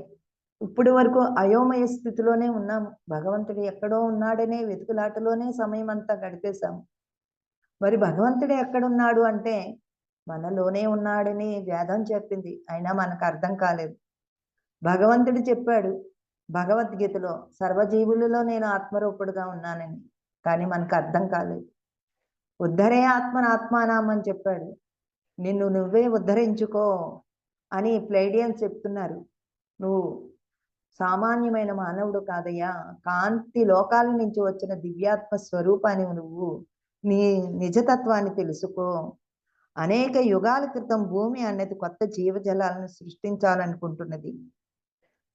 ఇప్పటి వరకు అయోమయ స్థితిలోనే ఉన్నాము. భగవంతుడు ఎక్కడో ఉన్నాడనే వెతుకులాటలోనే సమయం అంతా గడిపేశాము. మరి భగవంతుడు ఎక్కడున్నాడు అంటే మనలోనే ఉన్నాడని వేదం చెప్పింది. అయినా మనకు అర్థం కాలేదు. భగవంతుడు చెప్పాడు భగవద్గీతలో, సర్వజీవులలో నేను ఆత్మరూపుడుగా ఉన్నానని. కానీ మనకు అర్థం కాలేదు. ఉద్ధరే ఆత్మనాత్మానం అని చెప్పాడు. నిన్ను నువ్వే ఉద్ధరించుకో అని ప్లైడియన్స్ చెప్తున్నారు. నువ్వు సామాన్యమైన మానవుడు కాదయ్యా, కాంతి లోకాల నుంచి వచ్చిన దివ్యాత్మ స్వరూపాన్ని నువ్వు. నీ నిజతత్వాన్ని తెలుసుకో. అనేక యుగాల క్రితం భూమి అనేది కొత్త జీవజాలాలను సృష్టించాలనుకుంటున్నది.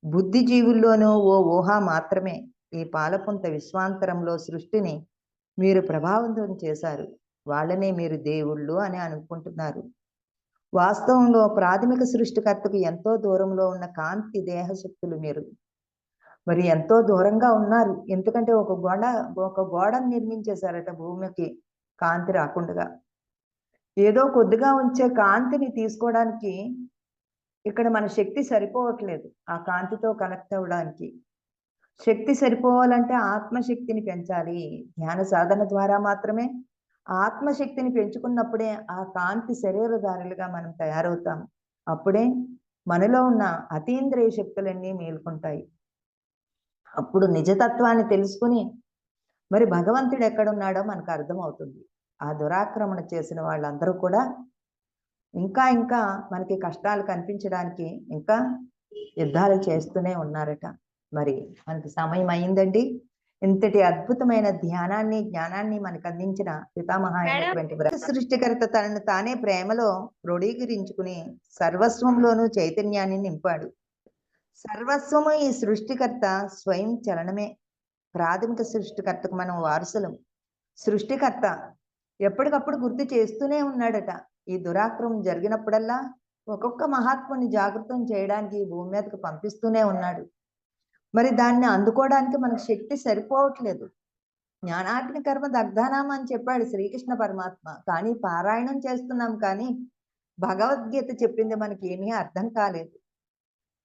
బుద్ధిజీవుల్లోనూ ఓ ఊహ మాత్రమే. ఈ పాలపుంత విశ్వాంతరంలో సృష్టిని మీరు ప్రభావితం చేశారు. వాళ్ళనే మీరు దేవుళ్ళు అని అనుకుంటున్నారు. వాస్తవంలో ప్రాథమిక సృష్టికర్తకు ఎంతో దూరంలో ఉన్న కాంతి దేహశక్తులు మీరు. మరి ఎంతో దూరంగా ఉన్నారు. ఎందుకంటే ఒక గోడను నిర్మించేశారట భూమికి కాంతి రాకుండా. ఏదో కొద్దిగా ఉంచే కాంతిని తీసుకోవడానికి ఇక్కడ మన శక్తి సరిపోవట్లేదు. ఆ కాంతితో కనెక్ట్ అవ్వడానికి శక్తి సరిపోవాలంటే ఆత్మశక్తిని పెంచాలి. ధ్యాన సాధన ద్వారా మాత్రమే ఆత్మశక్తిని పెంచుకున్నప్పుడే ఆ కాంతి శరీరధారులుగా మనం తయారవుతాం. అప్పుడే మనలో ఉన్న అతీంద్రియ శక్తులన్నీ మేల్కొంటాయి. అప్పుడు నిజతత్వాన్ని తెలుసుకుని మరి భగవంతుడు ఎక్కడున్నాడో మనకు అర్థమవుతుంది. ఆ దురాక్రమణ చేసిన వాళ్ళందరూ కూడా ఇంకా ఇంకా మనకి కష్టాలు కనిపించడానికి ఇంకా యుద్ధాలు చేస్తూనే ఉన్నారట. మరి మనకి సమయం అయిందండి. ఇంతటి అద్భుతమైన జ్ఞానాన్ని మనకు అందించిన పితామహ అయినటువంటి సృష్టికర్త తనను తానే ప్రేమలో క్రోడీకరించుకుని సర్వస్వంలోనూ చైతన్యాన్ని నింపాడు. సర్వస్వము ఈ సృష్టికర్త స్వయం చలనమే. ప్రాథమిక సృష్టికర్తకు మనం వారసులం. సృష్టికర్త ఎప్పటికప్పుడు గుర్తు చేస్తూనే ఉన్నాడట. ఈ దురాక్రమం జరిగినప్పుడల్లా ఒక్కొక్క మహాత్ముని జాగృతం చేయడానికి ఈ భూమి మీదకి పంపిస్తూనే ఉన్నాడు. మరి దాన్ని అందుకోవడానికి మనకు శక్తి సరిపోవట్లేదు. జ్ఞానాగ్ని కర్మ దగ్ధానాం అని చెప్పాడు శ్రీకృష్ణ పరమాత్మ. కానీ పారాయణం చేస్తున్నాం, కానీ భగవద్గీత చెప్పింది మనకి ఏమీ అర్థం కాలేదు.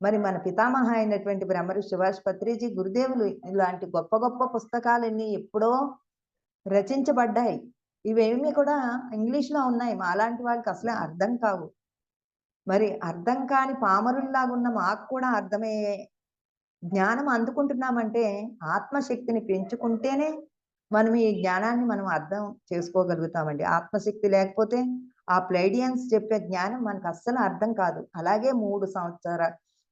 మరి మన పితామహ అయినటువంటి బ్రహ్మర్షి సుభాష్ పత్రిజీ గురుదేవులు ఇలాంటి గొప్ప గొప్ప పుస్తకాలన్నీ ఎప్పుడో రచించబడ్డాయి. ఇవేమీ కూడా ఇంగ్లీష్లో ఉన్నాయి. మాలాంటి వాళ్ళకి అసలే అర్థం కావు. మరి అర్థం కాని పామరుల్లాగున్న మాకు కూడా అర్థమయ్యే జ్ఞానం అందుకుంటున్నామంటే ఆత్మశక్తిని పెంచుకుంటేనే మనం ఈ జ్ఞానాన్ని మనం అర్థం చేసుకోగలుగుతామండి. ఆత్మశక్తి లేకపోతే ఆ ప్లైడియన్స్ చెప్పే జ్ఞానం మనకు అస్సలు అర్థం కాదు. అలాగే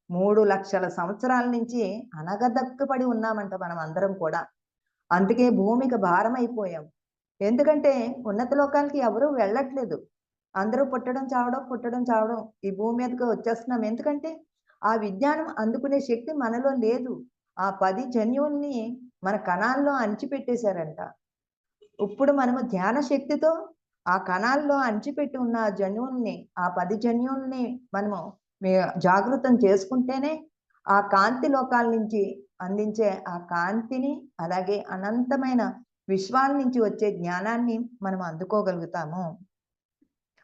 3 లక్షల సంవత్సరాల నుంచి అనగదక్కపడి ఉన్నామంట మనం అందరం కూడా. అందుకే భూమికి భారం అయిపోయాం. ఎందుకంటే ఉన్నత లోకాలకి ఎవరూ వెళ్ళట్లేదు. అందరూ పుట్టడం చావడం ఈ భూమి మీదకి వచ్చేస్తున్నాం. ఎందుకంటే ఆ విజ్ఞానం అందుకునే శక్తి మనలో లేదు. ఆ 10 జన్యువుల్ని మన కణాల్లో అణిచిపెట్టేశారంట. ఇప్పుడు మనము ధ్యాన శక్తితో ఆ కణాల్లో అణిచిపెట్టి ఉన్న ఆ జన్యువుల్ని, ఆ 10 జన్యువుల్ని మనము జాగృతం చేసుకుంటేనే ఆ కాంతి లోకాల నుంచి అందించే ఆ కాంతిని, అలాగే అనంతమైన విశ్వాల నుంచి వచ్చే జ్ఞానాన్ని మనం అందుకోగలుగుతాము.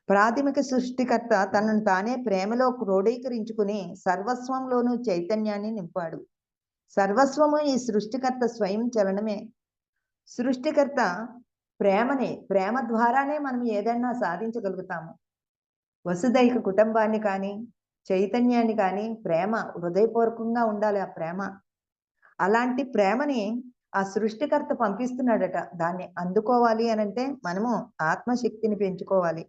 ప్రాథమిక సృష్టికర్త తనను తానే ప్రేమలో క్రోడీకరించుకుని సర్వస్వంలోనూ చైతన్యాన్ని నింపాడు. సర్వస్వము ఈ సృష్టికర్త స్వయం చలనమే. సృష్టికర్త ప్రేమ ద్వారానే మనం ఏదైనా సాధించగలుగుతాము. వసుదైక కుటుంబాన్ని కానీ, చైతన్యాన్ని కానీ ప్రేమ హృదయపూర్వకంగా ఉండాలి. ఆ ప్రేమ, అలాంటి ప్రేమని ఆ సృష్టికర్త పంపిస్తున్నాడట. దాన్ని అందుకోవాలి అనంటే మనము ఆత్మశక్తిని పెంచుకోవాలి.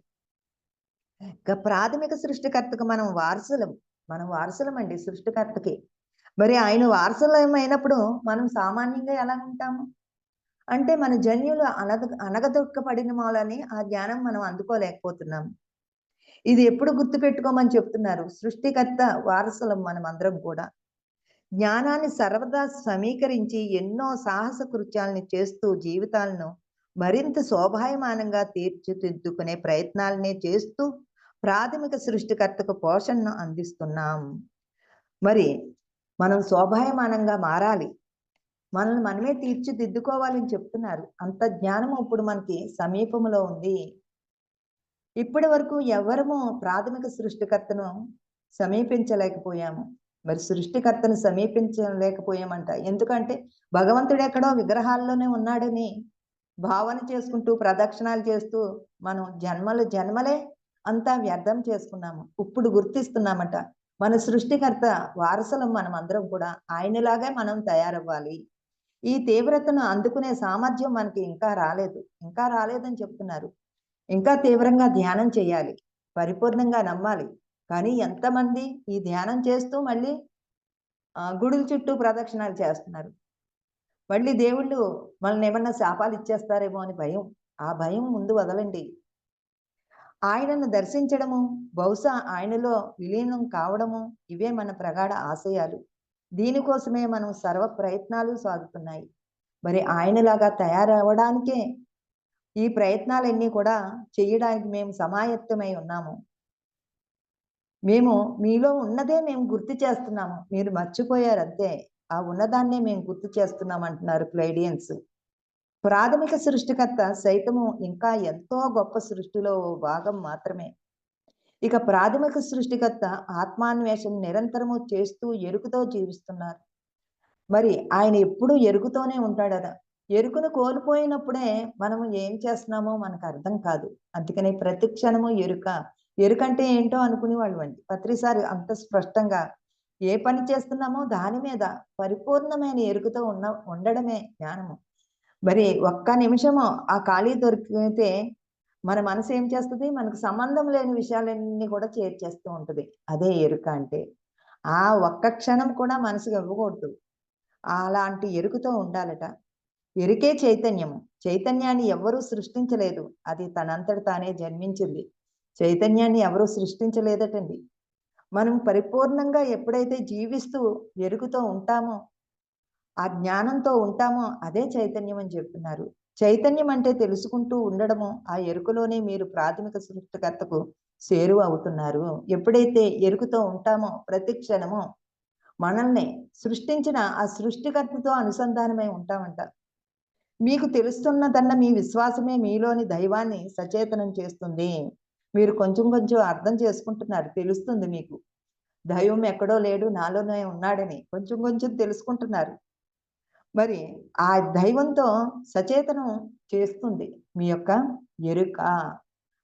ప్రాథమిక సృష్టికర్తకు మనం వారసులం అండి సృష్టికర్తకి. మరి ఆయన వారసులం అయినప్పుడు మనం సామాన్యంగా ఎలా ఉంటాము అంటే మన జన్యులు అనగదొక్కపడిన మూలని ఆ జ్ఞానం మనం అందుకోలేకపోతున్నాము. ఇది ఎప్పుడు గుర్తుపెట్టుకోమని చెప్తున్నారు. సృష్టికర్త వారసులం మనం అందరం కూడా. జ్ఞానాన్ని సర్వదా సమీకరించి ఎన్నో సాహస కృత్యాలని చేస్తూ జీవితాలను మరింత శోభాయమానంగా తీర్చిదిద్దుకునే ప్రయత్నాలనే చేస్తూ ప్రాథమిక సృష్టికర్తకు పోషణను అందిస్తున్నాం. మరి మనం శోభాయమానంగా మారాలి, మనల్ని మనమే తీర్చిదిద్దుకోవాలని చెప్తున్నారు. అంత జ్ఞానం ఇప్పుడు మనకి సమీపంలో ఉంది. ఇప్పటి వరకు ఎవరము ప్రాథమిక సృష్టికర్తను సమీపించలేకపోయాము. మరి సృష్టికర్తను సమీపించలేకపోయామంట. ఎందుకంటే భగవంతుడు ఎక్కడో విగ్రహాల్లోనే ఉన్నాడని భావన చేసుకుంటూ ప్రదక్షిణాలు చేస్తూ మనం జన్మలే అంతా వ్యర్థం చేసుకున్నాము. ఇప్పుడు గుర్తిస్తున్నామట మన సృష్టికర్త వారసులం మనం అందరం కూడా. ఆయనలాగే మనం తయారవ్వాలి. ఈ తీవ్రతను అందుకునే సామర్థ్యం మనకి ఇంకా రాలేదని చెప్తున్నారు. ఇంకా తీవ్రంగా ధ్యానం చేయాలి, పరిపూర్ణంగా నమ్మాలి. కానీ ఎంతమంది ఈ ధ్యానం చేస్తూ మళ్ళీ గుడుల చుట్టూ ప్రదక్షిణాలు చేస్తున్నారు. మళ్ళీ దేవుళ్ళు మనల్ని ఏమన్నా శాపాలు ఇచ్చేస్తారేమో అని భయం. ఆ భయం ముందు వదలండి. ఆయనను దర్శించడము, బహుశా ఆయనలో విలీనం కావడము, ఇవే మన ప్రగాఢ ఆశయాలు. దీనికోసమే మనం సర్వ ప్రయత్నాలు సాగుతున్నాయి. మరి ఆయనలాగా తయారవడానికే ఈ ప్రయత్నాలన్నీ కూడా చేయడానికి మేము సమాయత్తమై ఉన్నాము. మీలో ఉన్నదే మేము గుర్తు చేస్తున్నాము. మీరు మర్చిపోయారు అంతే. ఆ ఉన్నదాన్నే మేము గుర్తు చేస్తున్నాం అంటున్నారు ప్లైడియన్స్. ప్రాథమిక సృష్టికర్త సైతము ఇంకా ఎంతో గొప్ప సృష్టిలో భాగం మాత్రమే. ఇక ప్రాథమిక సృష్టికర్త ఆత్మాన్వేషణ నిరంతరము చేస్తూ ఎరుకుతో జీవిస్తున్నారు. మరి ఆయన ఎప్పుడూ ఎరుకుతోనే ఉంటాడట. ఎరుకును కోల్పోయినప్పుడే మనం ఏం చేస్తున్నామో మనకు అర్థం కాదు. అందుకనే ప్రతి క్షణము ఎరుకంటే ఏంటో అనుకునేవాళ్ళు అండి. ప్రతిసారి అంత స్పష్టంగా ఏ పని చేస్తున్నామో దాని మీద పరిపూర్ణమైన ఎరుకుతో ఉండడమే జ్ఞానము. మరి ఒక్క నిమిషము ఆ ఖాళీ దొరికితే మన మనసు ఏం చేస్తుంది, మనకు సంబంధం లేని విషయాలన్నీ కూడా చేర్చేస్తూ ఉంటుంది. అదే ఎరుక అంటే. ఆ ఒక్క క్షణం కూడా మనసుకు ఇవ్వకూడదు. అలాంటి ఎరుకతో ఉండాలట. ఎరుకే చైతన్యము. చైతన్యాన్ని ఎవ్వరూ సృష్టించలేదు. అది తనంతట తానే జన్మించింది. చైతన్యాన్ని ఎవరూ సృష్టించలేదటండి. మనం పరిపూర్ణంగా ఎప్పుడైతే జీవిస్తూ ఎరుకతో ఉంటామో, ఆ జ్ఞానంతో ఉంటామో అదే చైతన్యం అని చెప్తున్నారు. చైతన్యం అంటే తెలుసుకుంటూ ఉండడము, ఆ ఎరుకలోనే మీరు ప్రాథమిక సృష్టికర్తకు చేరువ అవుతున్నారు. ఎప్పుడైతే ఎరుకతో ఉంటామో ప్రతి క్షణము మనల్ని సృష్టించిన ఆ సృష్టికర్తతో అనుసంధానమై ఉంటామంట. మీకు తెలుస్తున్నదన్న మీ విశ్వాసమే మీలోని దైవాన్ని సచేతనం చేస్తుంది. మీరు కొంచెం కొంచెం అర్థం చేసుకుంటున్నారు. తెలుస్తుంది మీకు. దైవం ఎక్కడో లేడు నాలోనే ఉన్నాడని కొంచెం కొంచెం తెలుసుకుంటున్నారు. మరి ఆ దైవంతో సచేతనం చేస్తుంది మీ యొక్క ఎరుక.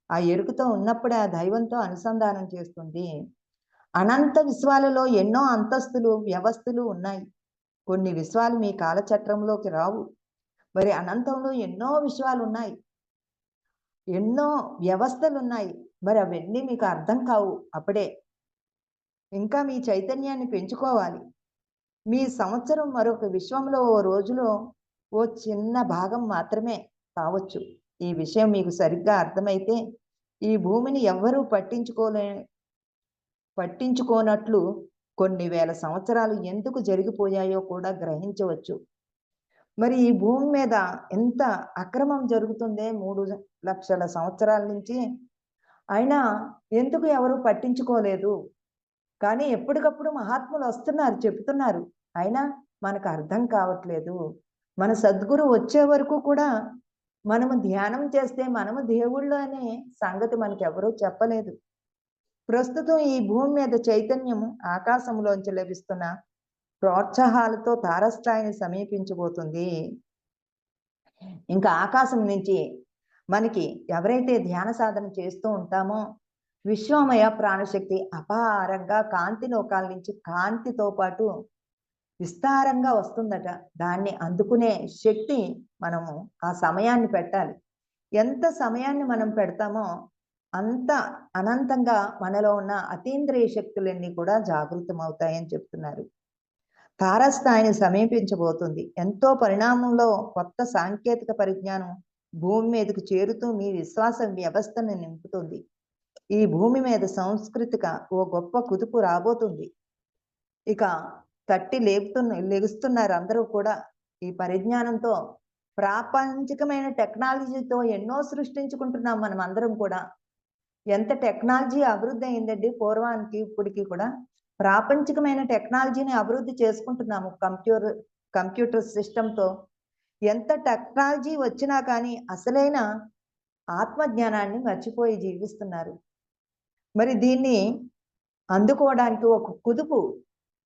ఆ ఎరుకతో ఉన్నప్పుడే ఆ దైవంతో అనుసంధానం చేస్తుంది. అనంత విశ్వాలలో ఎన్నో అంతస్తులు, వ్యవస్థలు ఉన్నాయి. కొన్ని విశ్వాలు మీ కాలచక్రంలోకి రావు. మరి అనంతంలో ఎన్నో విశ్వాలున్నాయి. ఎన్నో వ్యవస్థలున్నాయి. మరి అవన్నీ మీకు అర్థం కావు అప్పుడే. ఇంకా మీ చైతన్యాన్ని పెంచుకోవాలి. మీ సంవత్సరం మరొక విశ్వంలో ఓ రోజులో ఓ చిన్న భాగం మాత్రమే కావచ్చు. ఈ విషయం మీకు సరిగ్గా అర్థమైతే ఈ భూమిని ఎవ్వరూ పట్టించుకోనట్లు కొన్ని వేల సంవత్సరాలు ఎందుకు జరిగిపోయాయో కూడా గ్రహించవచ్చు. మరి ఈ భూమి మీద ఎంత అక్రమం జరుగుతుందే 3,00,000 సంవత్సరాల నుంచి. అయినా ఎందుకు ఎవరు పట్టించుకోలేదు. కానీ ఎప్పటికప్పుడు మహాత్ములు వస్తున్నారు, చెప్తున్నారు. అయినా మనకు అర్థం కావట్లేదు. మన సద్గురు వచ్చే వరకు కూడా మనము ధ్యానం చేస్తే మనము దేవుళ్ళు అనే సంగతి మనకెవరూ చెప్పలేదు. ప్రస్తుతం ఈ భూమి మీద చైతన్యము ఆకాశంలోంచి లభిస్తున్న ప్రోత్సాహాలతో తారస్థాయిని సమీపించబోతుంది. ఇంకా ఆకాశం నుంచి మనకి ఎవరైతే ధ్యాన సాధన చేస్తూ ఉంటామో విశ్వమయ ప్రాణశక్తి అపారంగా కాంతి లోకాల నుంచి కాంతితో పాటు విస్తారంగా వస్తుందట. దాన్ని అందుకునే శక్తి మనము ఆ సమయాన్ని పెట్టాలి. ఎంత సమయాన్ని మనం పెడతామో అంత అనంతంగా మనలో ఉన్న అతీంద్రియ శక్తులన్నీ కూడా జాగృతం అవుతాయని చెప్తున్నారు. తారస్థాయిని సమీపించబోతుంది. ఎంతో పరిణామంలో కొత్త సాంకేతిక పరిజ్ఞానం భూమి మీదకు చేరుతూ మీ విశ్వాస వ్యవస్థను నింపుతుంది. ఈ భూమి మీద సాంస్కృతిక ఓ గొప్ప కుదుపు రాబోతుంది. ఇక లెగుస్తున్నారు అందరూ కూడా ఈ పరిజ్ఞానంతో. ప్రాపంచికమైన టెక్నాలజీతో ఎన్నో సృష్టించుకుంటున్నాం మనం అందరం కూడా. ఎంత టెక్నాలజీ అభివృద్ధి అయిందండి పూర్వానికి ఇప్పటికి కూడా. ప్రాపంచికమైన టెక్నాలజీని అభివృద్ధి చేసుకుంటున్నాము కంప్యూటర్ సిస్టంతో. ఎంత టెక్నాలజీ వచ్చినా కానీ అసలైన ఆత్మజ్ఞానాన్ని మర్చిపోయి జీవిస్తున్నారు. మరి దీన్ని అందుకోవడానికి ఒక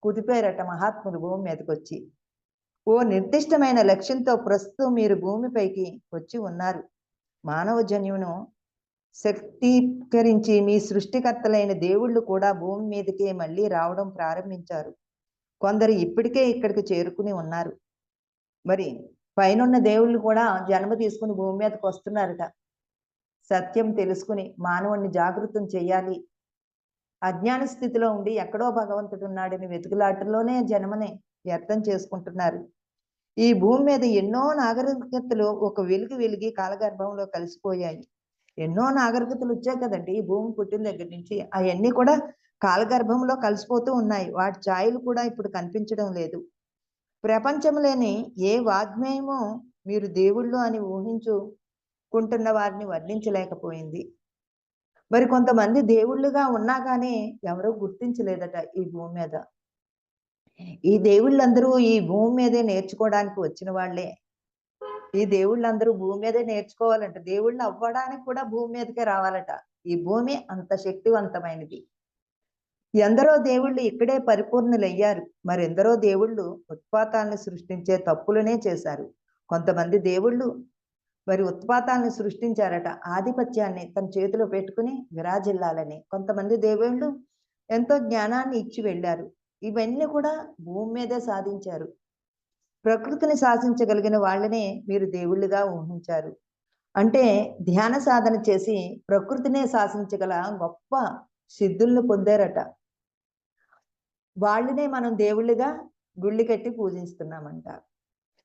కుదిపారట మహాత్ములు భూమి మీదకి వచ్చి. ఓ నిర్దిష్టమైన లక్ష్యంతో ప్రస్తుతం మీరు భూమిపైకి వచ్చి ఉన్నారు. మానవ జన్యువును శక్తీకరించి మీ సృష్టికర్తలైన దేవుళ్ళు కూడా భూమి మీదకే మళ్ళీ రావడం ప్రారంభించారు. కొందరు ఇప్పటికే ఇక్కడికి చేరుకుని ఉన్నారు. మరి పైనున్న దేవుళ్ళు కూడా జన్మ తీసుకుని భూమి మీదకి వస్తున్నారట. సత్యం తెలుసుకుని మానవుణ్ణి జాగృతం చెయ్యాలి. అజ్ఞాన స్థితిలో ఉండి ఎక్కడో భగవంతుడు ఉన్నాడని వెతుకులాటలోనే జన్మని వ్యర్థం చేసుకుంటున్నారు. ఈ భూమి మీద ఎన్నో నాగరికతలు ఒక వెలిగి కాలగర్భంలో కలిసిపోయాయి. ఎన్నో నాగరికతలు వచ్చాయి కదండి ఈ భూమి పుట్టిన దగ్గర నుంచి. అవన్నీ కూడా కాలగర్భంలో కలిసిపోతూ ఉన్నాయి. వాటి ఛాయలు కూడా ఇప్పుడు కనిపించడం లేదు. ప్రపంచంలోని ఏ వాగ్మేయమో మీరు దేవుళ్ళు అని ఊహించుకుంటున్న వారిని వర్ణించలేకపోయింది. మరి కొంతమంది దేవుళ్ళుగా ఉన్నా కానీ ఎవరూ గుర్తించలేదట ఈ భూమి మీద. ఈ దేవుళ్ళందరూ ఈ భూమి మీదే నేర్చుకోవడానికి వచ్చిన వాళ్ళే. ఈ దేవుళ్ళందరూ భూమి మీదే నేర్చుకోవాలంట. దేవుళ్ళు అవ్వడానికి కూడా భూమి మీదకే రావాలట. ఈ భూమి అంత శక్తివంతమైనది. ఎందరో దేవుళ్ళు ఇక్కడే పరిపూర్ణులయ్యారు. మరెందరో దేవుళ్ళు ఉత్పాతాలను సృష్టించే తప్పులనే చేశారు. కొంతమంది దేవుళ్ళు మరి ఉత్పాతాలను సృష్టించారట. ఆధిపత్యాన్ని తన చేతిలో పెట్టుకుని విరాజిల్లాలని. కొంతమంది దేవుళ్ళు ఎంతో జ్ఞానాన్ని ఇచ్చి వెళ్ళారు. ఇవన్నీ కూడా భూమి మీదే సాధించారు. ప్రకృతిని శాసించగలిగిన వాళ్ళనే మీరు దేవుళ్ళుగా ఊహించారు. అంటే ధ్యాన సాధన చేసి ప్రకృతినే శాసించగల గొప్ప సిద్ధులను పొందారట. వాళ్ళనే మనం దేవుళ్ళుగా గుళ్ళు కట్టి పూజిస్తున్నామంట.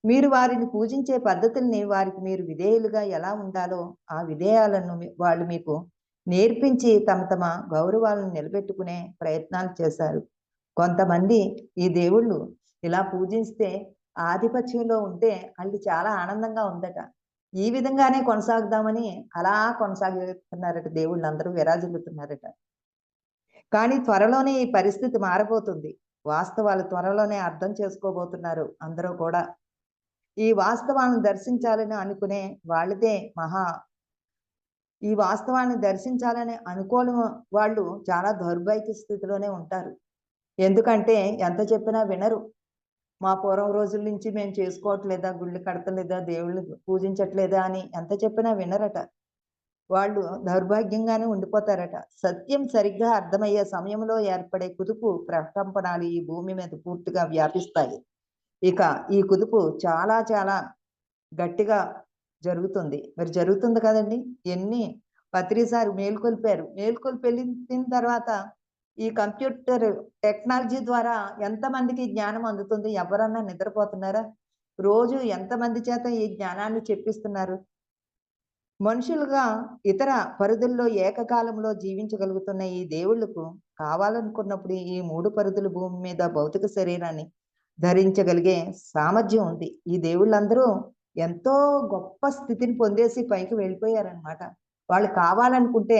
మీరు వారిని పూజించే పద్ధతుల్ని వారికి మీరు విధేయులుగా ఎలా ఉండాలో ఆ విధేయాలను వాళ్ళు మీకు నేర్పించి తమ తమ గౌరవాలను నిలబెట్టుకునే ప్రయత్నాలు చేశారు. కొంతమంది ఈ దేవుళ్ళు ఇలా పూజిస్తే ఆధిపత్యంలో ఉంటే వాళ్ళకి చాలా ఆనందంగా ఉందట. ఈ విధంగానే కొనసాగుదామని అలా కొనసాగుతున్నారట, దేవుళ్ళందరూ విరాజిల్లుతున్నారట. కానీ త్వరలోనే ఈ పరిస్థితి మారబోతుంది. వాస్తవాలు త్వరలోనే అర్థం చేసుకోబోతున్నారు అందరూ కూడా. ఈ వాస్తవాలను దర్శించాలని అనుకునే వాళ్ళదే ఈ వాస్తవాన్ని దర్శించాలని అనుకోని వాళ్ళు చాలా దౌర్భాగ్య స్థితిలోనే ఉంటారు. ఎందుకంటే ఎంత చెప్పినా వినరు. మా పూర్వం రోజుల నుంచి మేము చేసుకోవట్లేదా, గుళ్ళు కడతలేదా, దేవుళ్ళు పూజించట్లేదా అని ఎంత చెప్పినా వినరట. వాళ్ళు దౌర్భాగ్యంగానే ఉండిపోతారట. సత్యం సరిగ్గా అర్థమయ్యే సమయంలో ఏర్పడే కుదుపు ప్రకంపనాలు ఈ భూమి మీద పూర్తిగా వ్యాపిస్తాయి. ఇక ఈ కుదుపు చాలా చాలా గట్టిగా జరుగుతుంది. మరి జరుగుతుంది కదండి. ఎన్ని పత్రిసారి మేల్కొల్పారు. మేల్కొల్పెళ్ళిన తర్వాత ఈ కంప్యూటర్ టెక్నాలజీ ద్వారా ఎంతమందికి జ్ఞానం అందుతుంది? ఎవరన్నా నిద్రపోతున్నారా? రోజు ఎంతమంది చేత ఈ జ్ఞానాన్ని చెప్పిస్తున్నారు? మనుషులుగా ఇతర పరిధుల్లో ఏకకాలంలో జీవించగలుగుతున్న ఈ దేవుళ్ళకు కావాలనుకున్నప్పుడు ఈ 3 పరిధుల భూమి మీద భౌతిక శరీరాన్ని ధరించగలిగే సామర్థ్యం ఉంది. ఈ దేవుళ్ళందరూ ఎంతో గొప్ప స్థితిని పొందేసి పైకి వెళ్ళిపోయారనమాట. వాళ్ళు కావాలనుకుంటే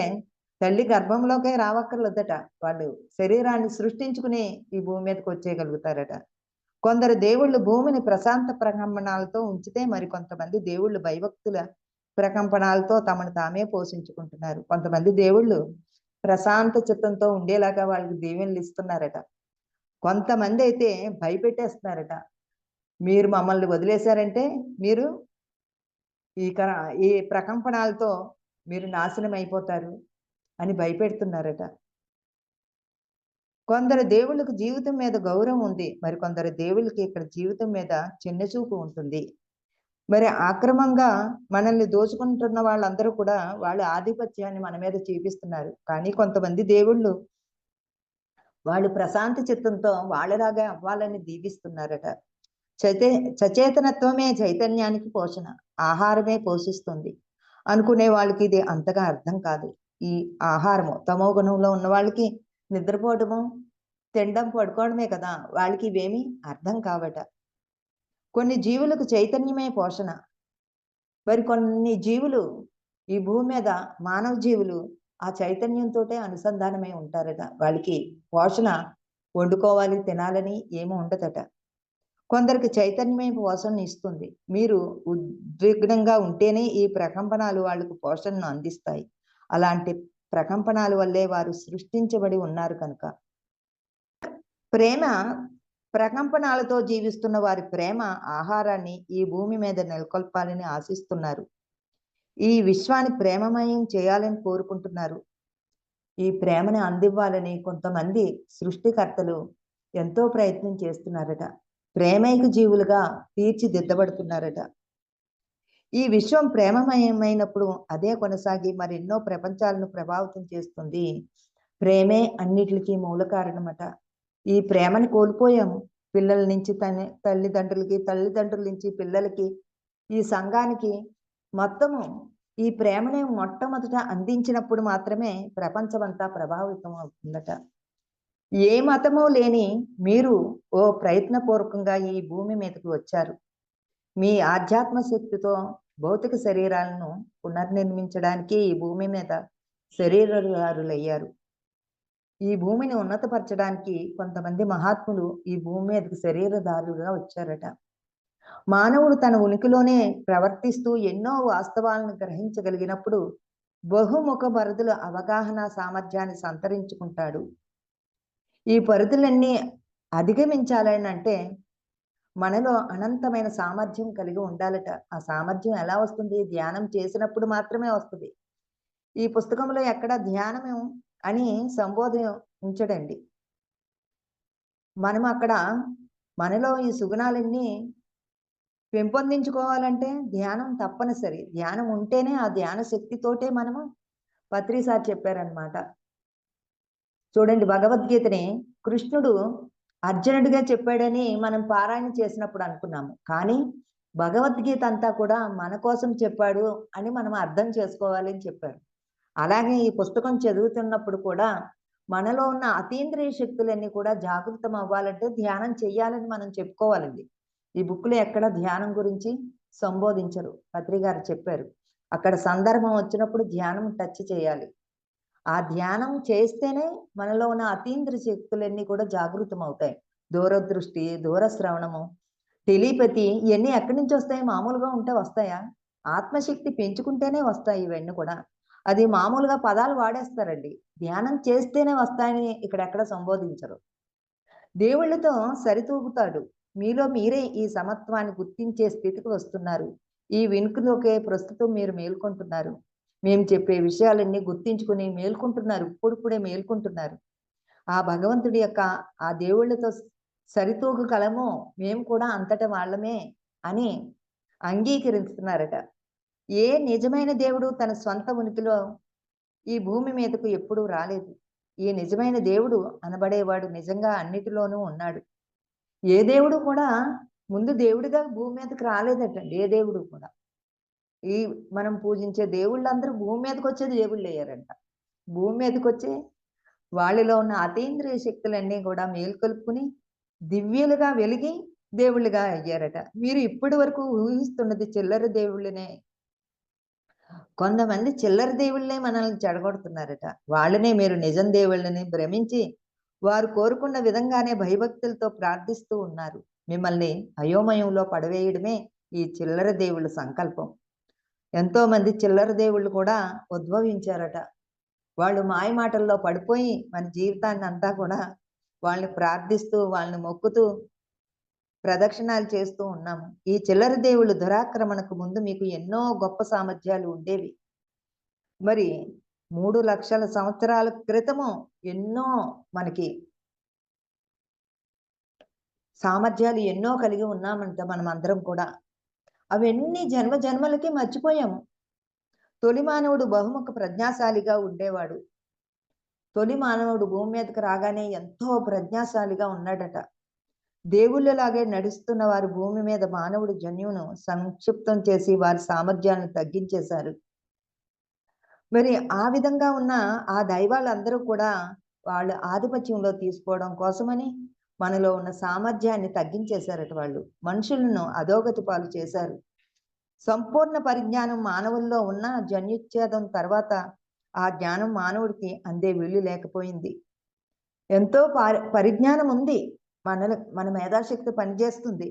తల్లి గర్భంలోకే రావక్కర్లేదట. వాళ్ళు శరీరాన్ని సృష్టించుకుని ఈ భూమి మీదకి వచ్చేయగలుగుతారట. కొందరు దేవుళ్ళు భూమిని ప్రశాంత ప్రకంపనాలతో ఉంచితే మరికొంతమంది దేవుళ్ళు భయభక్తుల ప్రకంపనాలతో తమను తామే పోషించుకుంటున్నారు. కొంతమంది దేవుళ్ళు ప్రశాంత చిత్తంతో ఉండేలాగా వాళ్ళకి దీవెనలు ఇస్తున్నారట. కొంతమంది అయితే భయపెట్టేస్తున్నారట. మీరు మమ్మల్ని వదిలేశారంటే మీరు ఈ కర ఈ ప్రకంపనాలతో మీరు నాశనం అయిపోతారు అని భయపెడుతున్నారట. కొందరు దేవుళ్ళకు జీవితం మీద గౌరవం ఉంది. మరి కొందరు దేవుళ్ళకి ఇక్కడ జీవితం మీద చిన్నచూపు ఉంటుంది. మరి అక్రమంగా మనల్ని దోచుకుంటున్న వాళ్ళందరూ కూడా వాళ్ళ ఆధిపత్యాన్ని మన మీద చూపిస్తున్నారు. కానీ కొంతమంది దేవుళ్ళు వాళ్ళు ప్రశాంత చిత్తంతో వాళ్ళలాగా అవ్వాలని దీవిస్తున్నారట. చైతే సచేతనత్వమే చైతన్యానికి పోషణ. ఆహారమే పోషిస్తుంది అనుకునే వాళ్ళకి ఇది అంతగా అర్థం కాదు. ఈ ఆహారము తమో గుణంలో ఉన్న వాళ్ళకి నిద్రపోవడము, తినడం, పడుకోవడమే కదా. వాళ్ళకి ఇవేమీ అర్థం కావట. కొన్ని జీవులకు చైతన్యమే పోషణ. మరి కొన్ని జీవులు ఈ భూమి మీద మానవ జీవులు ఆ చైతన్యంతోటే అనుసంధానమై ఉంటారట. వాళ్ళకి పోషణ వండుకోవాలి, తినాలని ఏమీ ఉండదట. కొందరికి చైతన్యమే పోషణ ఇస్తుంది. మీరు ఉద్విగ్నంగా ఉంటేనే ఈ ప్రకంపనాలు వాళ్ళకు పోషణను అందిస్తాయి. అలాంటి ప్రకంపనాల వల్లే వారు సృష్టించబడి ఉన్నారు కనుక. ప్రేమ ప్రకంపనాలతో జీవిస్తున్న వారి ప్రేమ ఆహారాన్ని ఈ భూమి మీద నెలకొల్పాలని ఆశిస్తున్నారు. ఈ విశ్వాన్ని ప్రేమమయం చేయాలని కోరుకుంటున్నారు. ఈ ప్రేమని అందివ్వాలని కొంతమంది సృష్టికర్తలు ఎంతో ప్రయత్నం చేస్తున్నారట. ప్రేమైక జీవులుగా తీర్చిదిద్దబడుతున్నారట. ఈ విశ్వం ప్రేమమయమైనప్పుడు అదే కొనసాగి మరెన్నో ప్రపంచాలను ప్రభావితం చేస్తుంది. ప్రేమే అన్నిటికీ మూల కారణమట. ఈ ప్రేమని కోల్పోయాము. పిల్లల నుంచి తల్లిదండ్రులకి, తల్లిదండ్రుల నుంచి పిల్లలకి, ఈ సంఘానికి మొత్తము ఈ ప్రేమని మొట్టమొదట అందించినప్పుడు మాత్రమే ప్రపంచమంతా ప్రభావితం అవుతుందట. ఏ మతము లేని మీరు ఓ ప్రయత్నపూర్వకంగా ఈ భూమి మీదకి వచ్చారు. మీ ఆధ్యాత్మ శక్తితో భౌతిక శరీరాలను పునర్నిర్మించడానికి ఈ భూమి మీద శరీరధారులయ్యారు. ఈ భూమిని ఉన్నతపరచడానికి కొంతమంది మహాత్ములు ఈ భూమి మీదకి శరీరధారులుగా వచ్చారట. మానవుడు తన ఉనికిలోనే ప్రవర్తిస్తూ ఎన్నో వాస్తవాలను గ్రహించగలిగినప్పుడు బహుముఖ పరిధుల అవగాహన సామర్థ్యాన్ని సంతరించుకుంటాడు. ఈ పరిధులన్నీ అధిగమించాలని అంటే మనలో అనంతమైన సామర్థ్యం కలిగి ఉండాలట. ఆ సామర్థ్యం ఎలా వస్తుంది? ధ్యానం చేసినప్పుడు మాత్రమే వస్తుంది. ఈ పుస్తకంలో ఎక్కడ ధ్యానము అని సంబోధించడండి. మనం అక్కడ మనలో ఈ సుగుణాలన్నీ పెంపొందించుకోవాలంటే ధ్యానం తప్పనిసరి. ధ్యానం ఉంటేనే ఆ ధ్యాన శక్తితోటే మనము పత్రిసారి చెప్పారనమాట. చూడండి, భగవద్గీతని కృష్ణుడు అర్జునుడిగా చెప్పాడని మనం పారాయణ చేసినప్పుడు అనుకున్నాము. కానీ భగవద్గీత అంతా కూడా మన కోసం చెప్పాడు అని మనం అర్థం చేసుకోవాలి అని చెప్పారు. అలాగే ఈ పుస్తకం చదువుతున్నప్పుడు కూడా మనలో ఉన్న అతీంద్రియ శక్తులన్నీ కూడా జాగృతం అవ్వాలంటే ధ్యానం చెయ్యాలని మనం చెప్పుకోవాలండి. ఈ బుక్‌లో ఎక్కడ ధ్యానం గురించి సంబోధించరు. పత్రి గారు చెప్పారు. అక్కడ సందర్భం వచ్చినప్పుడు ధ్యానం టచ్ చేయాలి. ఆ ధ్యానం చేస్తేనే మనలో ఉన్న అతీంద్రియ శక్తులన్నీ కూడా జాగృతం అవుతాయి. దూరదృష్టి, దూరశ్రవణము, టెలిపతి ఇయన్నీ ఎక్కడి నుంచి వస్తాయి? మామూలుగా ఉంటే వస్తాయా? ఆత్మశక్తి పెంచుకుంటేనే వస్తాయి ఇవన్నీ కూడా. అది మామూలుగా పదాలు వాడేస్తారండి. ధ్యానం చేస్తేనే వస్తాయని ఇక్కడెక్కడ సంబోధించరు. దేవుళ్ళతో సరితూగుతాడు. మీలో మీరే ఈ సమత్వాన్ని గుర్తించే స్థితికి వస్తున్నారు. ఈ వెనుకలోకే ప్రస్తుతం మీరు మేల్కొంటున్నారు. మేము చెప్పే విషయాలన్నీ గుర్తించుకుని మేల్కొంటున్నారు. ఇప్పుడిప్పుడే మేల్కొంటున్నారు. ఆ భగవంతుడి యొక్క ఆ దేవుళ్ళతో సరితూగగలమో మేము కూడా అంతట వాళ్ళమే అని అంగీకరిస్తున్నారట. ఏ నిజమైన దేవుడు తన స్వంత ఉనికిలో ఈ భూమి మీదకు ఎప్పుడూ రాలేదు. ఈ నిజమైన దేవుడు అనబడేవాడు నిజంగా అన్నిటిలోనూ ఉన్నాడు. ఏ దేవుడు కూడా ముందు దేవుడిగా భూమి మీదకి రాలేదటండి. ఏ దేవుడు కూడా. ఈ మనం పూజించే దేవుళ్ళందరూ భూమి మీదకొచ్చే దేవుళ్ళయ్యారంట. భూమి మీదకొచ్చే వాళ్ళలో ఉన్న అతీంద్రియ శక్తులన్నీ కూడా మేల్కొల్పుకుని దివ్యులుగా వెలిగి దేవుళ్ళుగా అయ్యారట. మీరు ఇప్పటి వరకు ఊహిస్తున్నది చిల్లర దేవుళ్ళనే. కొంతమంది చిల్లర దేవుళ్ళే మనల్ని చెడగొడుతున్నారట. వాళ్ళనే మీరు నిజం దేవుళ్ళని భ్రమించి వారు కోరుకున్న విధంగానే భయభక్తులతో ప్రార్థిస్తూ ఉన్నారు. మిమ్మల్ని అయోమయంలో పడవేయడమే ఈ చిల్లర దేవుళ్ళ సంకల్పం. ఎంతో మంది చిల్లర దేవుళ్ళు కూడా ఉద్భవించారట. వాళ్ళు మాయ మాటల్లో పడిపోయి మన జీవితాన్ని అంతా కూడా వాళ్ళని ప్రార్థిస్తూ, వాళ్ళని మొక్కుతూ, ప్రదక్షిణాలు చేస్తూ ఉన్నాము. ఈ చిల్లర దేవుళ్ళు దురాక్రమణకు ముందు మీకు ఎన్నో గొప్ప సామర్థ్యాలు ఉండేవి. మరి 3,00,000 సంవత్సరాల క్రితము ఎన్నో మనకి సామర్థ్యాలు ఎన్నో కలిగి ఉన్నామంట మనమందరం కూడా. అవన్నీ జన్మ జన్మలకి మర్చిపోయాము. తొలి మానవుడు బహుముఖ ప్రజ్ఞాశాలిగా ఉండేవాడు. తొలి మానవుడు భూమి మీదకి రాగానే ఎంతో ప్రజ్ఞాశాలిగా ఉన్నాడట. దేవుళ్ళలాగే నడుస్తున్న వారు భూమి మీద మానవుడి జన్యువును సంక్షిప్తం చేసి వారి సామర్థ్యాలను తగ్గించేశారు. మరి ఆ విధంగా ఉన్న ఆ దైవాలందరూ కూడా వాళ్ళ ఆధిపత్యంలో తీసుకోవడం కోసమని మనలో ఉన్న సామర్థ్యాన్ని తగ్గించేశారట వాళ్ళు. మనుషులను అధోగతి పాలు చేశారు. సంపూర్ణ పరిజ్ఞానం మానవుల్లో ఉన్న జన్యుచ్ఛేదం తర్వాత ఆ జ్ఞానం మానవుడికి అందే వీలు లేకపోయింది. ఎంతో పరిజ్ఞానం ఉంది. మన మేధాశక్తి పనిచేస్తుంది.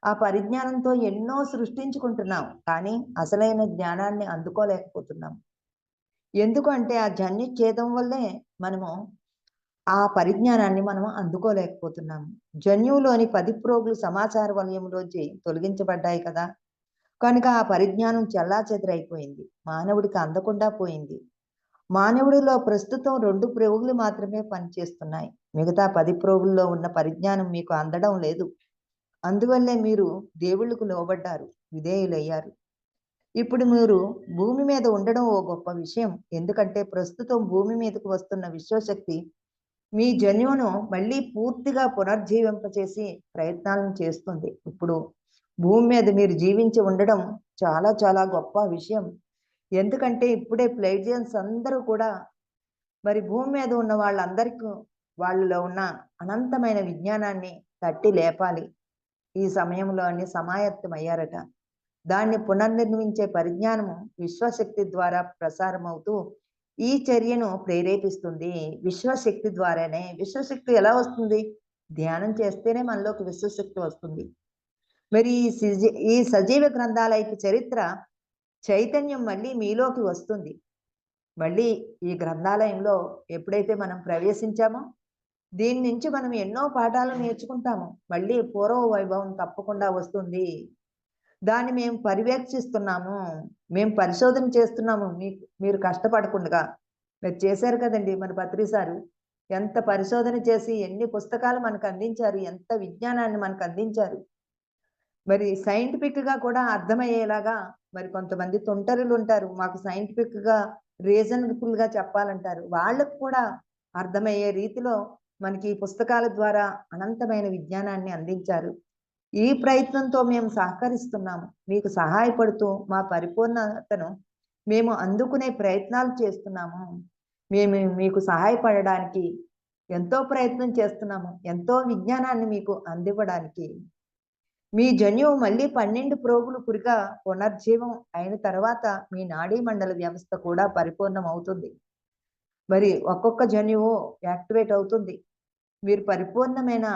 ఆ పరిజ్ఞానంతో ఎన్నో సృష్టించుకుంటున్నాం. కానీ అసలైన జ్ఞానాన్ని అందుకోలేకపోతున్నాం. ఎందుకు అంటే ఆ జన్యుచ్ఛేదం వల్లే మనము ఆ పరిజ్ఞానాన్ని మనం అందుకోలేకపోతున్నాము. జన్యువులోని 10 ప్రోగులు సమాచార వలయంలోంచి తొలగించబడ్డాయి కదా! కనుక ఆ పరిజ్ఞానం చెల్లాచెదరైపోయింది. మానవుడికి అందకుండా పోయింది. మానవుడిలో ప్రస్తుతం 2 ప్రోగులు మాత్రమే పనిచేస్తున్నాయి. మిగతా 10 ప్రోగుల్లో ఉన్న పరిజ్ఞానం మీకు అందడం లేదు. అందువల్లే మీరు దేవుళ్ళకు లోబడ్డారు, విధేయులయ్యారు. ఇప్పుడు మీరు భూమి మీద ఉండడం ఓ గొప్ప విషయం. ఎందుకంటే ప్రస్తుతం భూమి మీదకు వస్తున్న విశ్వశక్తి మీ జన్యువును మళ్ళీ పూర్తిగా పునర్జీవింపచేసి ప్రయత్నాలను చేస్తుంది. ఇప్పుడు భూమి మీద మీరు జీవించి ఉండడం చాలా చాలా గొప్ప విషయం. ఎందుకంటే ఇప్పుడే ప్లైజియన్స్ అందరూ కూడా మరి భూమి మీద ఉన్న వాళ్ళందరికీ వాళ్ళలో ఉన్న అనంతమైన విజ్ఞానాన్ని తట్టి లేపాలి. ఈ సమయంలో అన్ని సమాయత్తమయ్యారట. దాన్ని పునర్నిర్మించే పరిజ్ఞానము విశ్వశక్తి ద్వారా ప్రసారమవుతూ ఈ చర్యను ప్రేరేపిస్తుంది. విశ్వశక్తి ద్వారానే. విశ్వశక్తి ఎలా వస్తుంది? ధ్యానం చేస్తేనే మనలోకి విశ్వశక్తి వస్తుంది. మరి ఈ సజీవ గ్రంథాలైపు చరిత్ర చైతన్యం మళ్ళీ మీలోకి వస్తుంది. మళ్ళీ ఈ గ్రంథాలయంలో ఎప్పుడైతే మనం ప్రవేశించామో దీని నుంచి మనం ఎన్నో పాఠాలు నేర్చుకుంటాము. మళ్ళీ పూర్వ వైభవం తప్పకుండా వస్తుంది. దాన్ని మేము పర్యవేక్షిస్తున్నాము. మేము పరిశోధన చేస్తున్నాము. మీరు కష్టపడకుండగా. మీరు చేశారు కదండీ మన పత్రి సారు. ఎంత పరిశోధన చేసి ఎన్ని పుస్తకాలు మనకు అందించారు. ఎంత విజ్ఞానాన్ని మనకు అందించారు. మరి సైంటిఫిక్‌గా కూడా అర్థమయ్యేలాగా మరి కొంతమంది తుంటరులు ఉంటారు. మాకు సైంటిఫిక్‌గా, రీజనబుల్‌గా చెప్పాలంటారు. వాళ్ళకి కూడా అర్థమయ్యే రీతిలో మనకి ఈ పుస్తకాల ద్వారా అనంతమైన విజ్ఞానాన్ని అందించారు. ఈ ప్రయత్నంతో మేము సహకరిస్తున్నాము. మీకు సహాయపడుతూ మా పరిపూర్ణతను మేము అందుకునే ప్రయత్నాలు చేస్తున్నాము. మేము మీకు సహాయపడడానికి ఎంతో ప్రయత్నం చేస్తున్నాము. ఎంతో విజ్ఞానాన్ని మీకు అందివ్వడానికి. మీ జన్యువు మళ్ళీ 12 ప్రోగులు పురిగా పునర్జీవం అయిన తర్వాత మీ నాడీ మండల వ్యవస్థ కూడా పరిపూర్ణమవుతుంది. మరి ఒక్కొక్క జన్యువు యాక్టివేట్ అవుతుంది. మీరు పరిపూర్ణమైన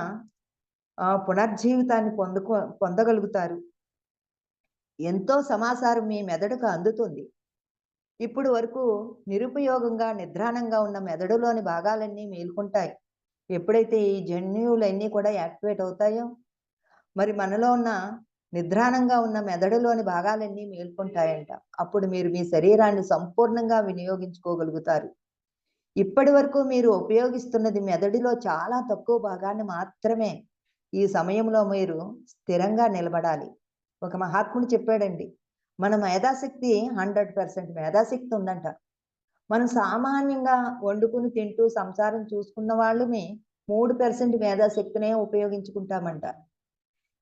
పునర్జీవితాన్ని పొందగలుగుతారు. ఎంతో సమాచారం మీ మెదడుకు అందుతుంది. ఇప్పుడు వరకు నిరుపయోగంగా నిద్రాణంగా ఉన్న మెదడులోని భాగాలన్నీ మేల్కొంటాయి. ఎప్పుడైతే ఈ జన్యువులన్నీ కూడా యాక్టివేట్ అవుతాయో, మరి మనలో ఉన్న నిద్రాణంగా ఉన్న మెదడులోని భాగాలన్నీ మేల్కొంటాయంట. అప్పుడు మీరు మీ శరీరాన్ని సంపూర్ణంగా వినియోగించుకోగలుగుతారు. ఇప్పటి వరకు మీరు ఉపయోగిస్తున్నది మెదడులో చాలా తక్కువ భాగాన్ని మాత్రమే. ఈ సమయంలో మీరు స్థిరంగా నిలబడాలి. ఒక మహాత్ముడు చెప్పాడండి, మన మేధాశక్తి 100% మేధాశక్తి ఉందంట. మనం సామాన్యంగా వండుకుని తింటూ సంసారం చూసుకున్న వాళ్ళమే 3% మేధాశక్తినే ఉపయోగించుకుంటామంట.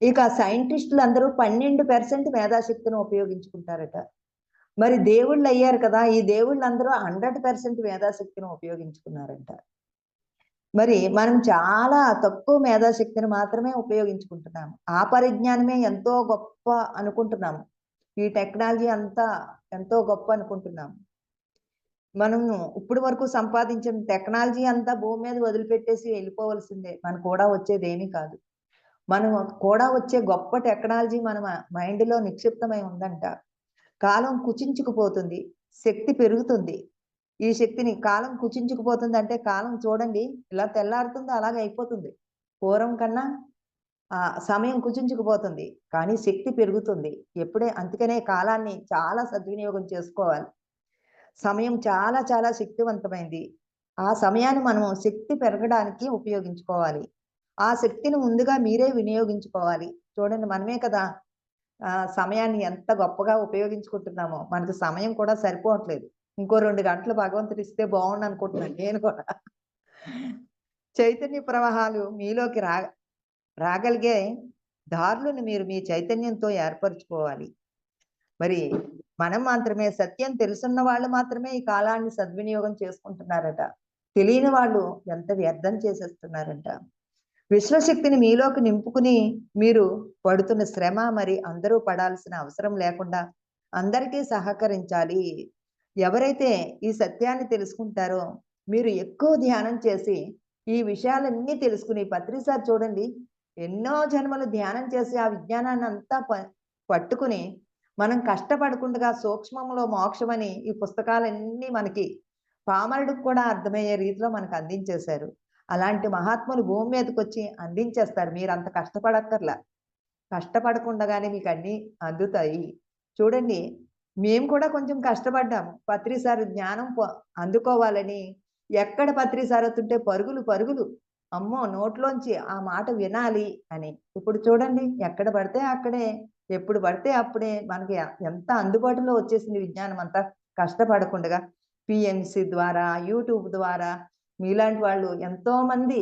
ఇక సైంటిస్టులు అందరూ 12% మేధాశక్తిని ఉపయోగించుకుంటారట. మరి దేవుళ్ళు అయ్యారు కదా, ఈ దేవుళ్ళందరూ 100% మేధాశక్తిని ఉపయోగించుకున్నారంట. మరి మనం చాలా తక్కువ మేధాశక్తిని మాత్రమే ఉపయోగించుకుంటున్నాము. ఆ పరిజ్ఞానమే ఎంతో గొప్ప అనుకుంటున్నాము. ఈ టెక్నాలజీ అంతా ఎంతో గొప్ప అనుకుంటున్నాము. మనము ఇప్పుడు వరకు సంపాదించిన టెక్నాలజీ అంతా భూమి మీద వదిలిపెట్టేసి వెళ్ళిపోవలసిందే. మనకు కూడా వచ్చేది ఏమీ కాదు. మనం కూడా వచ్చే గొప్ప టెక్నాలజీ మన మైండ్‌లో నిక్షిప్తమై ఉందంట. కాలం కుచించుకుపోతుంది. శక్తి పెరుగుతుంది. ఈ శక్తిని కాలం కుచించుకుపోతుందంటే కాలం చూడండి ఇలా తెల్లారుతుందో అలాగే అయిపోతుంది. పూర్వం కన్నా సమయం కుచించుకుపోతుంది. కానీ శక్తి పెరుగుతుంది. అందుకనే కాలాన్ని చాలా సద్వినియోగం చేసుకోవాలి. సమయం చాలా చాలా శక్తివంతమైంది. ఆ సమయాన్ని మనం శక్తి పెరగడానికి ఉపయోగించుకోవాలి. ఆ శక్తిని ముందుగా మీరే వినియోగించుకోవాలి. చూడండి మనమే కదా సమయాన్ని ఎంత గొప్పగా ఉపయోగించుకుంటున్నామో. మనకు సమయం కూడా సరిపోవట్లేదు. ఇంకో 2 గంటలు భగవంతుడు ఇస్తే బావుండు అనుకుంటున్నాను నేను కూడా. చైతన్య ప్రవాహాలు మీలోకి రాగలిగే దారులను మీరు మీ చైతన్యంతో ఏర్పరచుకోవాలి. మరి మనం మాత్రమే సత్యం తెలుసున్న వాళ్ళు మాత్రమే ఈ కాలాన్ని సద్వినియోగం చేసుకుంటున్నారట. తెలియని వాళ్ళు ఎంత వ్యర్థం చేసేస్తున్నారంట. విశ్వశక్తిని మీలోకి నింపుకుని మీరు పడుతున్న శ్రమ మరి అందరూ పడాల్సిన అవసరం లేకుండా అందరికీ సహకరించాలి. ఎవరైతే ఈ సత్యాన్ని తెలుసుకుంటారో మీరు ఎక్కువ ధ్యానం చేసి ఈ విషయాలన్నీ తెలుసుకుని పత్రిసారి చూడండి ఎన్నో జన్మలు ధ్యానం చేసి ఆ విజ్ఞానాన్ని అంతా పట్టుకుని మనం కష్టపడకుండా సూక్ష్మంలో మోక్షమని ఈ పుస్తకాలన్నీ మనకి పామరుడికి కూడా అర్థమయ్యే రీతిలో మనకు అందించేశారు. అలాంటి మహాత్ములు భూమి మీదకి వచ్చి అందించేస్తారు. మీరు అంత కష్టపడక్కర్లా. కష్టపడకుండానే మీకు అన్నీ అందుతాయి. చూడండి మేము కూడా కొంచెం కష్టపడ్డాము. పత్రిసారి జ్ఞానం అందుకోవాలని ఎక్కడ పత్రిసారి వస్తుంటే పరుగులు పరుగులు. అమ్మో నోట్లోంచి ఆ మాట వినాలి అని. ఇప్పుడు చూడండి ఎక్కడ పడితే అక్కడే, ఎప్పుడు పడితే అప్పుడే మనకి ఎంత అందుబాటులో వచ్చేసింది విజ్ఞానం అంతా కష్టపడకుండా. పిఎంసి ద్వారా, యూట్యూబ్ ద్వారా మీలాంటి వాళ్ళు ఎంతోమంది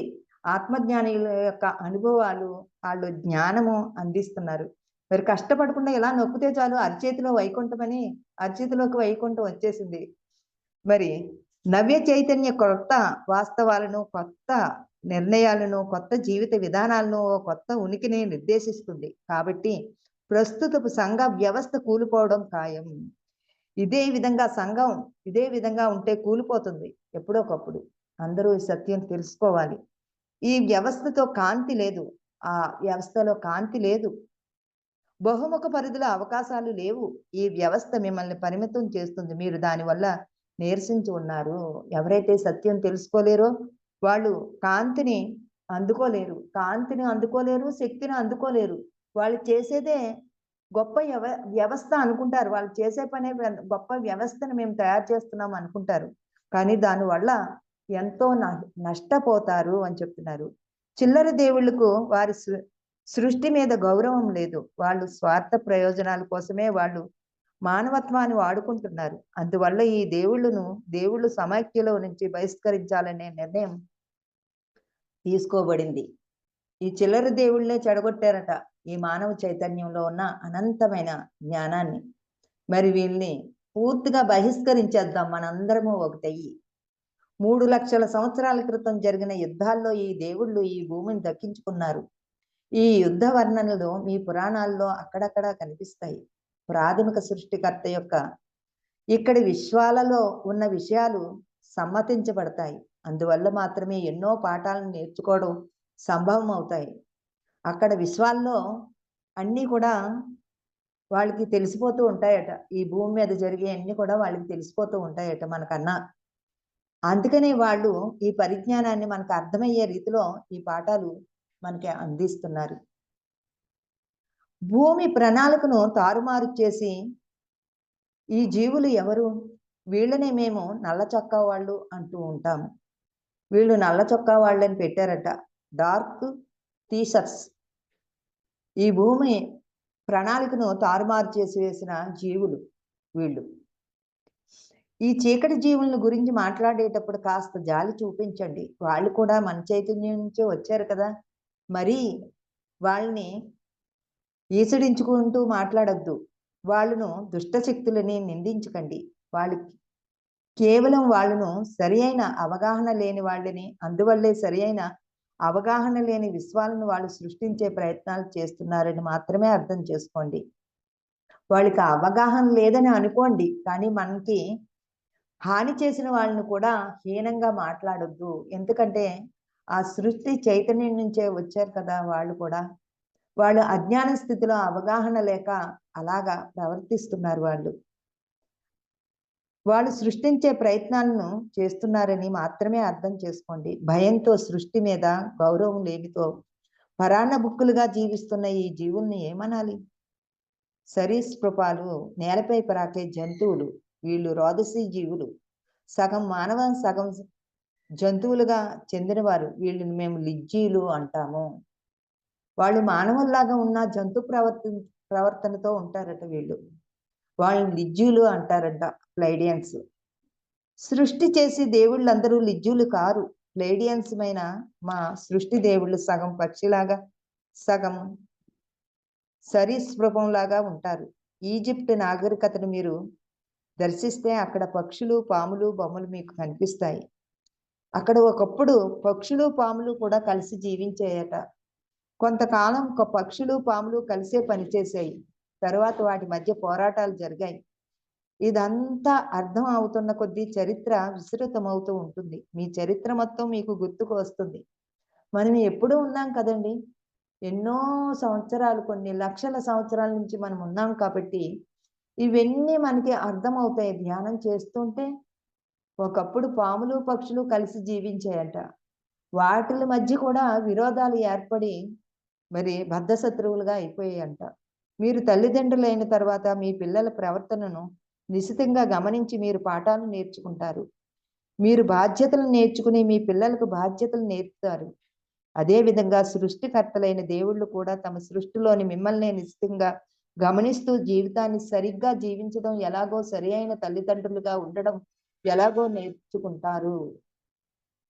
ఆత్మజ్ఞానుల యొక్క అనుభవాలు, వాళ్ళు జ్ఞానము అందిస్తున్నారు. మరి కష్టపడకుండా ఇలా నొక్కితే చాలు అరచేతిలో వైకుంఠమని అరచేతిలోకి వైకుంఠం వచ్చేసింది. మరి నవ్య చైతన్య కొత్త వాస్తవాలను, కొత్త నిర్ణయాలను, కొత్త జీవిత విధానాలను, కొత్త ఉనికిని నిర్దేశిస్తుంది. కాబట్టి ప్రస్తుతపు సంఘ వ్యవస్థ కూలిపోవడం ఖాయం. ఇదే విధంగా ఉంటే కూలిపోతుంది ఎప్పుడోకప్పుడు. అందరూ ఈ సత్యం తెలుసుకోవాలి. ఈ వ్యవస్థతో కాంతి లేదు. ఆ వ్యవస్థలో కాంతి లేదు. బహుముఖ పరిధిలో అవకాశాలు లేవు. ఈ వ్యవస్థ మిమ్మల్ని పరిమితం చేస్తుంది. మీరు దానివల్ల నీరసించి ఉన్నారు. ఎవరైతే సత్యం తెలుసుకోలేరో వాళ్ళు కాంతిని అందుకోలేరు, శక్తిని అందుకోలేరు. వాళ్ళు చేసేదే గొప్ప వ్యవస్థ అనుకుంటారు. వాళ్ళు చేసే పనే గొప్ప వ్యవస్థను మేము తయారు చేస్తున్నాం అనుకుంటారు. కానీ దానివల్ల ఎంతో నష్టపోతారు అని చెప్తున్నారు. చిల్లర దేవుళ్ళకు వారి సృష్టి మీద గౌరవం లేదు. వాళ్ళు స్వార్థ ప్రయోజనాల కోసమే వాళ్ళు మానవత్వాన్ని వాడుకుంటున్నారు. అందువల్ల ఈ దేవుళ్ళు సమైక్యలో నుంచి బహిష్కరించాలనే నిర్ణయం తీసుకోబడింది. ఈ చిల్లర దేవుళ్ళే చెడగొట్టారట ఈ మానవ చైతన్యంలో ఉన్న అనంతమైన జ్ఞానాన్ని. మరి వీళ్ళని పూర్తిగా బహిష్కరించేద్దాం మనందరము ఒకటయ్యి. 3,00,000 సంవత్సరాల క్రితం జరిగిన యుద్ధాల్లో ఈ దేవుళ్ళు ఈ భూమిని దక్కించుకున్నారు. ఈ యుద్ధ వర్ణనలు మీ పురాణాల్లో అక్కడక్కడా కనిపిస్తాయి. ప్రాథమిక సృష్టికర్త యొక్క ఇక్కడి విశ్వాలలో ఉన్న విషయాలు సమ్మతించబడతాయి. అందువల్ల మాత్రమే ఎన్నో పాఠాలను నేర్చుకోవడం సంభవం అవుతాయి. అక్కడ విశ్వాల్లో అన్నీ కూడా వాళ్ళకి తెలిసిపోతూ ఉంటాయట. ఈ భూమి మీద జరిగే అన్నీ కూడా వాళ్ళకి తెలిసిపోతూ ఉంటాయట మనకన్నా. అందుకనే వాళ్ళు ఈ పరిజ్ఞానాన్ని మనకు అర్థమయ్యే రీతిలో ఈ పాఠాలు మనకి అందిస్తున్నారు. భూమి ప్రణాళికను తారుమారు చేసి ఈ జీవులు ఎవరు? వీళ్ళనే మేము నల్ల చొక్కా వాళ్ళు అంటూ ఉంటాము. వీళ్ళు నల్ల చొక్కా వాళ్ళని పెట్టారట, డార్క్ టీషర్ట్స్. ఈ భూమి ప్రణాళికను తారుమారు చేసి వేసిన జీవులు వీళ్ళు. ఈ చీకటి జీవులను గురించి మాట్లాడేటప్పుడు కాస్త జాలి చూపించండి. వాళ్ళు కూడా మన చైతన్యం నుంచే వచ్చారు కదా. మరి వాళ్ళని ఈసడించుకుంటూ మాట్లాడద్దు. వాళ్ళను దుష్టశక్తులని నిందించకండి. వాళ్ళకి కేవలం వాళ్ళను సరి అయిన అవగాహన లేని వాళ్ళని, అందువల్లే సరి అయిన అవగాహన లేని విశ్వాలను వాళ్ళు సృష్టించే ప్రయత్నాలు చేస్తున్నారని మాత్రమే అర్థం చేసుకోండి. వాళ్ళకి అవగాహన లేదని అనుకోండి, కానీ మనకి హాని చేసిన వాళ్ళని కూడా హీనంగా మాట్లాడొద్దు. ఎందుకంటే ఆ సృష్టి చైతన్యం నుంచే వచ్చారు కదా వాళ్ళు కూడా. వాళ్ళు అజ్ఞాన స్థితిలో అవగాహన లేక అలాగా ప్రవర్తిస్తున్నారు వాళ్ళు. వాళ్ళు సృష్టించే ప్రయత్నాలను చేస్తున్నారని మాత్రమే అర్థం చేసుకోండి. భయంతో సృష్టి మీద గౌరవం లేనితో పరాన్న బుక్కులుగా జీవిస్తున్న ఈ జీవుల్ని ఏమనాలి? సరీసృపాలు, నేలపై పరాకే జంతువులు. వీళ్ళు రోదసీ జీవులు. సగం మానవ సగం జంతువులుగా చెందినవారు. వీళ్ళని మేము లిజ్జీలు అంటాము. వాళ్ళు మానవుల్లాగా ఉన్న జంతు ప్రవర్తనతో ఉంటారట వీళ్ళు. వాళ్ళని లిజ్జులు అంటారంట, ప్లైడియన్స్. సృష్టి చేసి దేవుళ్ళందరూ లిజ్జులు కారు. ప్లైడియన్స్మైన మా సృష్టి దేవుళ్ళు సగం పక్షిలాగా సగం సరీసృపంలాగా ఉంటారు. ఈజిప్ట్ నాగరికతను మీరు దర్శిస్తే అక్కడ పక్షులు, పాములు, బొమ్మలు మీకు కనిపిస్తాయి. అక్కడ ఒకప్పుడు పక్షులు, పాములు కూడా కలిసి జీవించాయట. కొంతకాలం పక్షులు, పాములు కలిసే పనిచేసాయి. తరువాత వాటి మధ్య పోరాటాలు జరిగాయి. ఇదంతా అర్థం అవుతున్న కొద్దీ చరిత్ర విస్తృతమవుతూ ఉంటుంది. మీ చరిత్ర మొత్తం మీకు గుర్తుకు వస్తుంది. మనం ఎప్పుడూ ఉన్నాం కదండి. ఎన్నో సంవత్సరాలు, కొన్ని లక్షల సంవత్సరాల నుంచి మనం ఉన్నాం కాబట్టి ఇవన్నీ మనకి అర్థమవుతాయి ధ్యానం చేస్తుంటే. ఒకప్పుడు పాములు, పక్షులు కలిసి జీవించాయట. వాటిల మధ్య కూడా విరోధాలు ఏర్పడి మరి బద్ధశత్రువులుగా అయిపోయాయంట. మీరు తల్లిదండ్రులైన తర్వాత మీ పిల్లల ప్రవర్తనను నిశితంగా గమనించి మీరు పాఠాలు నేర్చుకుంటారు. మీరు బాధ్యతలు నేర్చుకుని మీ పిల్లలకు బాధ్యతలు నేర్పుతారు. అదేవిధంగా సృష్టికర్తలైన దేవుళ్ళు కూడా తమ సృష్టిలోని మిమ్మల్ని నిశితంగా గమనిస్తూ జీవితాన్ని సరిగ్గా జీవించడం ఎలాగో, సరి అయిన తల్లిదండ్రులుగా ఉండడం ఎలాగో నేర్చుకుంటారు.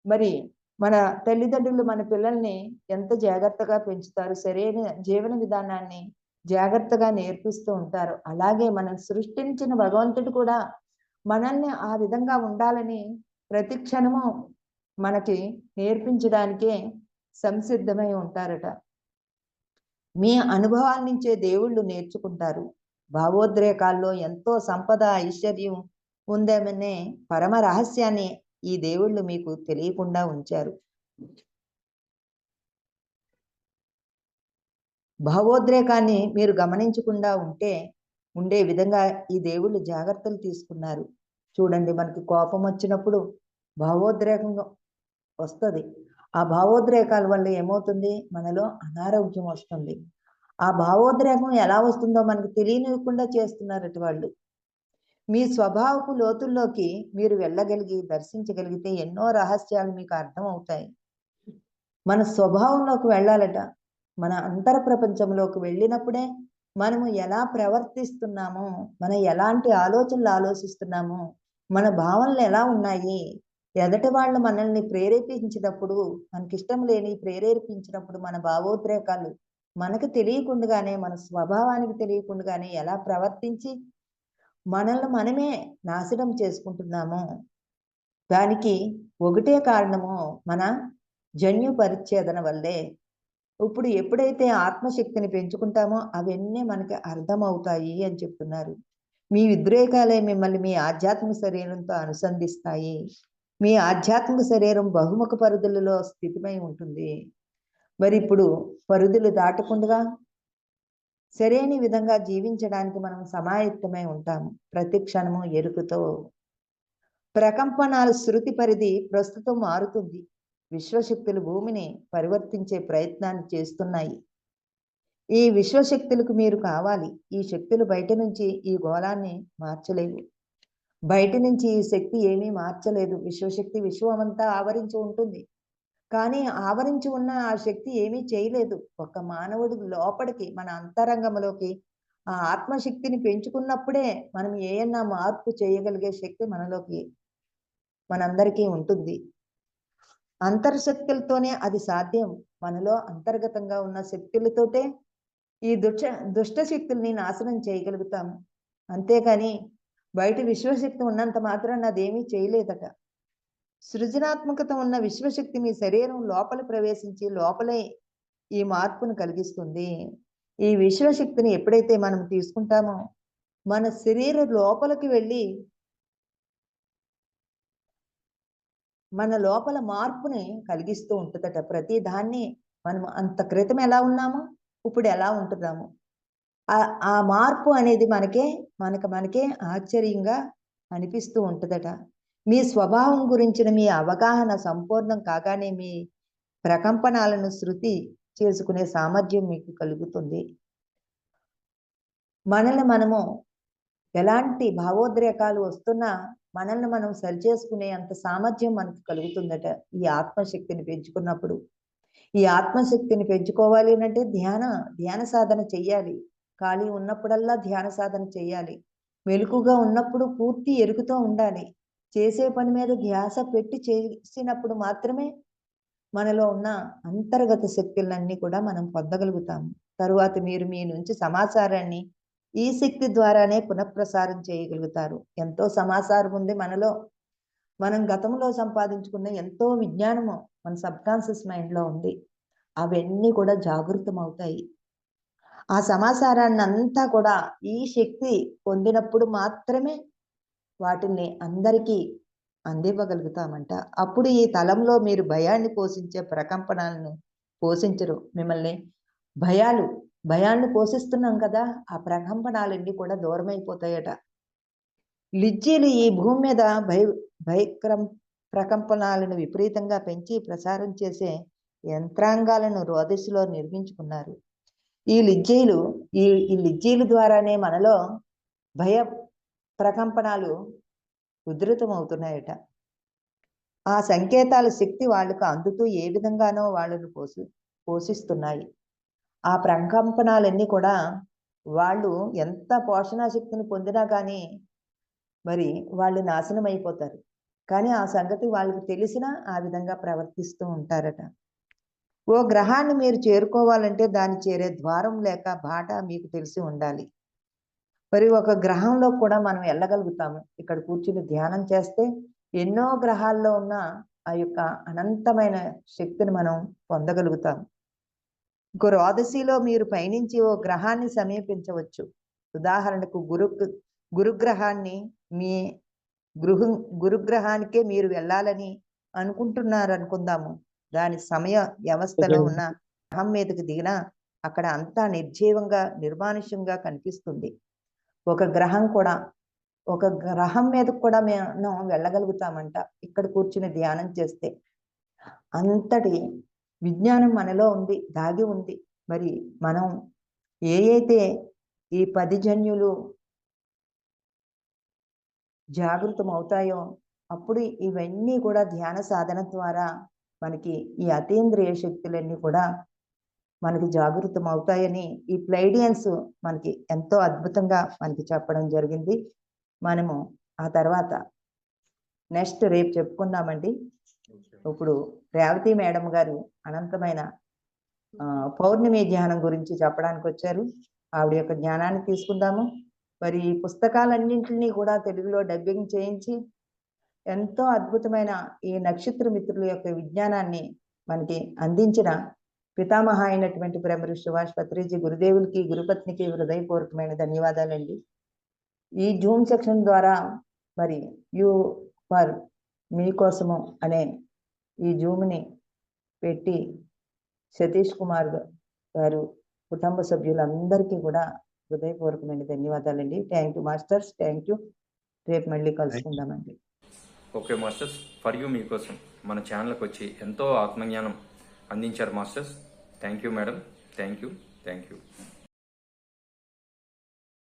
మరి మన తల్లిదండ్రులు మన పిల్లల్ని ఎంత జాగ్రత్తగా పెంచుతారు, సరైన జీవన విధానాన్ని జాగ్రత్తగా నేర్పిస్తూ ఉంటారు. అలాగే మనం సృష్టించిన భగవంతుడు కూడా మనల్ని ఆ విధంగా ఉండాలని ప్రతి క్షణము మనకి నేర్పించడానికే సంసిద్ధమై ఉంటారట. మీ అనుభవాల నుంచే దేవుళ్ళు నేర్చుకుంటారు. భావోద్రేకాల్లో ఎంతో సంపద, ఐశ్వర్యం ఉందేమనే పరమ రహస్యాన్ని ఈ దేవుళ్ళు మీకు తెలియకుండా ఉంచారు. భావోద్రేకాన్ని మీరు గమనించకుండా ఉండే విధంగా ఈ దేవుళ్ళు జాగ్రత్తలు తీసుకున్నారు. చూడండి, మనకి కోపం వచ్చినప్పుడు భావోద్రేకం వస్తుంది. ఆ భావోద్రేకాల వల్ల ఏమవుతుంది? మనలో అనారోగ్యం వస్తుంది. ఆ భావోద్రేకం ఎలా వస్తుందో మనకు తెలియనివ్వకుండా చేస్తున్నారట వాళ్ళు. మీ స్వభావపు లోతుల్లోకి మీరు వెళ్ళగలిగి దర్శించగలిగితే ఎన్నో రహస్యాలు మీకు అర్థమవుతాయి. మన స్వభావంలోకి వెళ్ళాలట. మన అంతర ప్రపంచంలోకి వెళ్ళినప్పుడే మనము ఎలా ప్రవర్తిస్తున్నామో, మనం ఎలాంటి ఆలోచనలు ఆలోచిస్తున్నామో, మన భావనలు ఎలా ఉన్నాయి, ఎదటి వాళ్ళు మనల్ని ప్రేరేపించినప్పుడు, మనకిష్టం లేని ప్రేరేపించినప్పుడు మన భావోద్రేకాలు మనకు తెలియకుండానే, మన స్వభావానికి తెలియకుండానే ఎలా ప్రవర్తించి మనల్ని మనమే నాశనం చేసుకుంటున్నామో, దానికి ఒకటే కారణము మన జన్యు పరిచ్ఛేదన వల్లే. ఇప్పుడు ఎప్పుడైతే ఆత్మశక్తిని పెంచుకుంటామో అవన్నీ మనకి అర్థమవుతాయి అని చెప్తున్నారు. మీ ఉద్రేకాలే మిమ్మల్ని మీ ఆధ్యాత్మిక శరీరంతో అనుసంధిస్తాయి. మీ ఆధ్యాత్మిక శరీరం బహుముఖ పరిధులలో స్థితిమై ఉంటుంది. మరి ఇప్పుడు పరిధులు దాటకుండా సరైన విధంగా జీవించడానికి మనం సమాయత్తమై ఉంటాము. ప్రతి క్షణము ఎరుకతో. ప్రకంపనాల శృతి పరిధి ప్రస్తుతం మారుతుంది. విశ్వశక్తులు భూమిని పరివర్తించే ప్రయత్నాన్ని చేస్తున్నాయి. ఈ విశ్వశక్తులకు మీరు కావాలి. ఈ శక్తులు బయట నుంచి ఈ గోళాన్ని మార్చలేవు. బయట నుంచి ఈ శక్తి ఏమీ మార్చలేదు. విశ్వశక్తి విశ్వమంతా ఆవరించి ఉంటుంది. కానీ ఆవరించి ఉన్న ఆ శక్తి ఏమీ చేయలేదు. ఒక మానవుడి లోపలికి, మన అంతరంగంలోకి ఆ ఆత్మశక్తిని పెంచుకున్నప్పుడే మనం ఏయన్నా మార్పు చేయగలిగే శక్తి మనలోకి, మనందరికీ ఉంటుంది. అంతర్శక్తులతోనే అది సాధ్యం. మనలో అంతర్గతంగా ఉన్న శక్తులతోటే ఈ దుష్ట శక్తుల్ని నాశనం చేయగలుగుతాము. అంతేకాని బయట విశ్వశక్తి ఉన్నంత మాత్రాన అదేమీ చేయలేదట. సృజనాత్మకత ఉన్న విశ్వశక్తి మీ శరీరం లోపల ప్రవేశించి లోపలే ఈ మార్పును కలిగిస్తుంది. ఈ విశ్వశక్తిని ఎప్పుడైతే మనం తీసుకుంటామో మన శరీర లోపలికి వెళ్ళి మన లోపల మార్పుని కలిగిస్తూ ఉంటుందట. ప్రతి దాన్ని మనం అంత క్రితం ఎలా ఉన్నామో ఇప్పుడు ఎలా ఉంటున్నాము, ఆ మార్పు అనేది మనకే ఆశ్చర్యంగా అనిపిస్తూ ఉంటుందట. మీ స్వభావం గురించిన మీ అవగాహన సంపూర్ణం కాగానే మీ ప్రకంపనాలను శృతి చేసుకునే సామర్థ్యం మీకు కలుగుతుంది. మనల్ని మనము ఎలాంటి భావోద్రేకాలు వస్తున్నా మనల్ని మనం సరిచేసుకునే అంత సామర్థ్యం మనకు కలుగుతుందట ఈ ఆత్మశక్తిని పెంచుకున్నప్పుడు. ఈ ఆత్మశక్తిని పెంచుకోవాలి అంటే ధ్యాన సాధన చెయ్యాలి. ఖాళీ ఉన్నప్పుడల్లా ధ్యాన సాధన చెయ్యాలి. మెలకుగా ఉన్నప్పుడు పూర్తి ఎరుకుతో ఉండాలి. చేసే పని మీద ధ్యాస పెట్టి చేసినప్పుడు మాత్రమే మనలో ఉన్న అంతర్గత శక్తులన్నీ కూడా మనం పొందగలుగుతాము. తరువాత మీరు మీ నుంచి సమాచారాన్ని ఈ శక్తి ద్వారానే పునఃప్రసారం చేయగలుగుతారు. ఎంతో సమాచారం ఉంది మనలో. మనం గతంలో సంపాదించుకున్న ఎంతో విజ్ఞానము మన సబ్కాన్షియస్ మైండ్లో ఉంది. అవన్నీ కూడా జాగృతం అవుతాయి. ఆ సమాచారాన్ని అంతా కూడా ఈ శక్తి పొందినప్పుడు మాత్రమే వాటిని అందరికీ అందివ్వగలుగుతామంట. అప్పుడు ఈ తలంలో మీరు భయాన్ని పోషించే ప్రకంపనాలను పోషించరు. మిమ్మల్ని భయాన్ని పోషిస్తున్నాం కదా, ఆ ప్రకంపనాలన్నీ కూడా దూరమైపోతాయట. లిజ్జీలు ఈ భూమి మీద ప్రకంపనాలను విపరీతంగా పెంచి ప్రసారం చేసే యంత్రాంగాలను రోదసిలో నిర్మించుకున్నారు. ఈ లిజ్జీలు ద్వారానే మనలో భయ ప్రకంపనాలు ఉధృతమవుతున్నాయట. ఆ సంకేతాల శక్తి వాళ్ళకు అందుతూ ఏ విధంగానో వాళ్ళను పోషిస్తున్నాయి. ఆ ప్రకంపనాలన్నీ కూడా వాళ్ళు ఎంత పోషణ శక్తిని పొందినా కానీ మరి వాళ్ళు నాశనం అయిపోతారు. కానీ ఆ సంగతి వాళ్ళకి తెలిసినా ఆ విధంగా ప్రవర్తిస్తూ ఉంటారట. ఓ గ్రహాన్ని మీరు చేరుకోవాలంటే దాన్ని చేరే ద్వారం లేక బాట మీకు తెలిసి ఉండాలి. మరి ఒక గ్రహంలో కూడా మనం వెళ్ళగలుగుతాము. ఇక్కడ కూర్చుని ధ్యానం చేస్తే ఎన్నో గ్రహాల్లో ఉన్న ఆ యొక్క అనంతమైన శక్తిని మనం పొందగలుగుతాం. ఇంకో రోదసిలో మీరు పయనించి ఓ గ్రహాన్ని సమీపించవచ్చు. ఉదాహరణకు గురుగ్రహాన్ని మీ గురుగ్రహానికే మీరు వెళ్ళాలని అనుకుంటున్నారు అనుకుందాము. దాని సమయ వ్యవస్థలో ఉన్న గ్రహం మీదకి దిగినా అక్కడ అంతా నిర్జీవంగా నిర్మానుష్యంగా కనిపిస్తుంది. ఒక గ్రహం మీద కూడా మనం వెళ్ళగలుగుతామంట ఇక్కడ కూర్చుని ధ్యానం చేస్తే. అంతటి విజ్ఞానం మనలో ఉంది, దాగి ఉంది. మరి మనం అయితే ఈ 10 జన్యులు జాగృతం అవుతాయో అప్పుడు ఇవన్నీ కూడా ధ్యాన సాధన ద్వారా మనకి ఈ అతీంద్రియ శక్తులన్నీ కూడా మనకి జాగృతం అవుతాయని ఈ ప్లైడియన్స్ మనకి ఎంతో అద్భుతంగా మనకి చెప్పడం జరిగింది. మనము ఆ తర్వాత నెక్స్ట్ రేపు చెప్పుకుందామండి. ఇప్పుడు రేవతి మేడం గారు అనంతమైన పౌర్ణమి ధ్యానం గురించి చెప్పడానికి వచ్చారు. ఆవిడ యొక్క జ్ఞానాన్ని తీసుకుందాము. మరి ఈ పుస్తకాలన్నింటినీ కూడా తెలుగులో డబ్బింగ్ చేయించి ఎంతో అద్భుతమైన ఈ నక్షత్ర మిత్రుల యొక్క విజ్ఞానాన్ని మనకి అందించిన పితామహ అయినటువంటి బ్రహ్మఋషి సుభాష్ పత్రిజీ గురుదేవులకి, గురుపత్నికి హృదయపూర్వకమైన ధన్యవాదాలండి. ఈ జూమ్ సెక్షన్ ద్వారా మరి యు ఫర్ మీకోసము అనే ఈ జూమ్ని పెట్టి సతీష్ కుమార్ గారు కుటుంబ సభ్యులందరికీ కూడా హృదయపూర్వకమైన ధన్యవాదాలండి. Thank you masters, thank you. రేపు మళ్ళీ కలుసుకుందామండి. ఓకే మాస్టర్స్, ఫర్ యూ మీకోసం మన ఛానల్కి వచ్చి ఎంతో ఆత్మజ్ఞానం అందించారు masters. Thank you madam, thank you.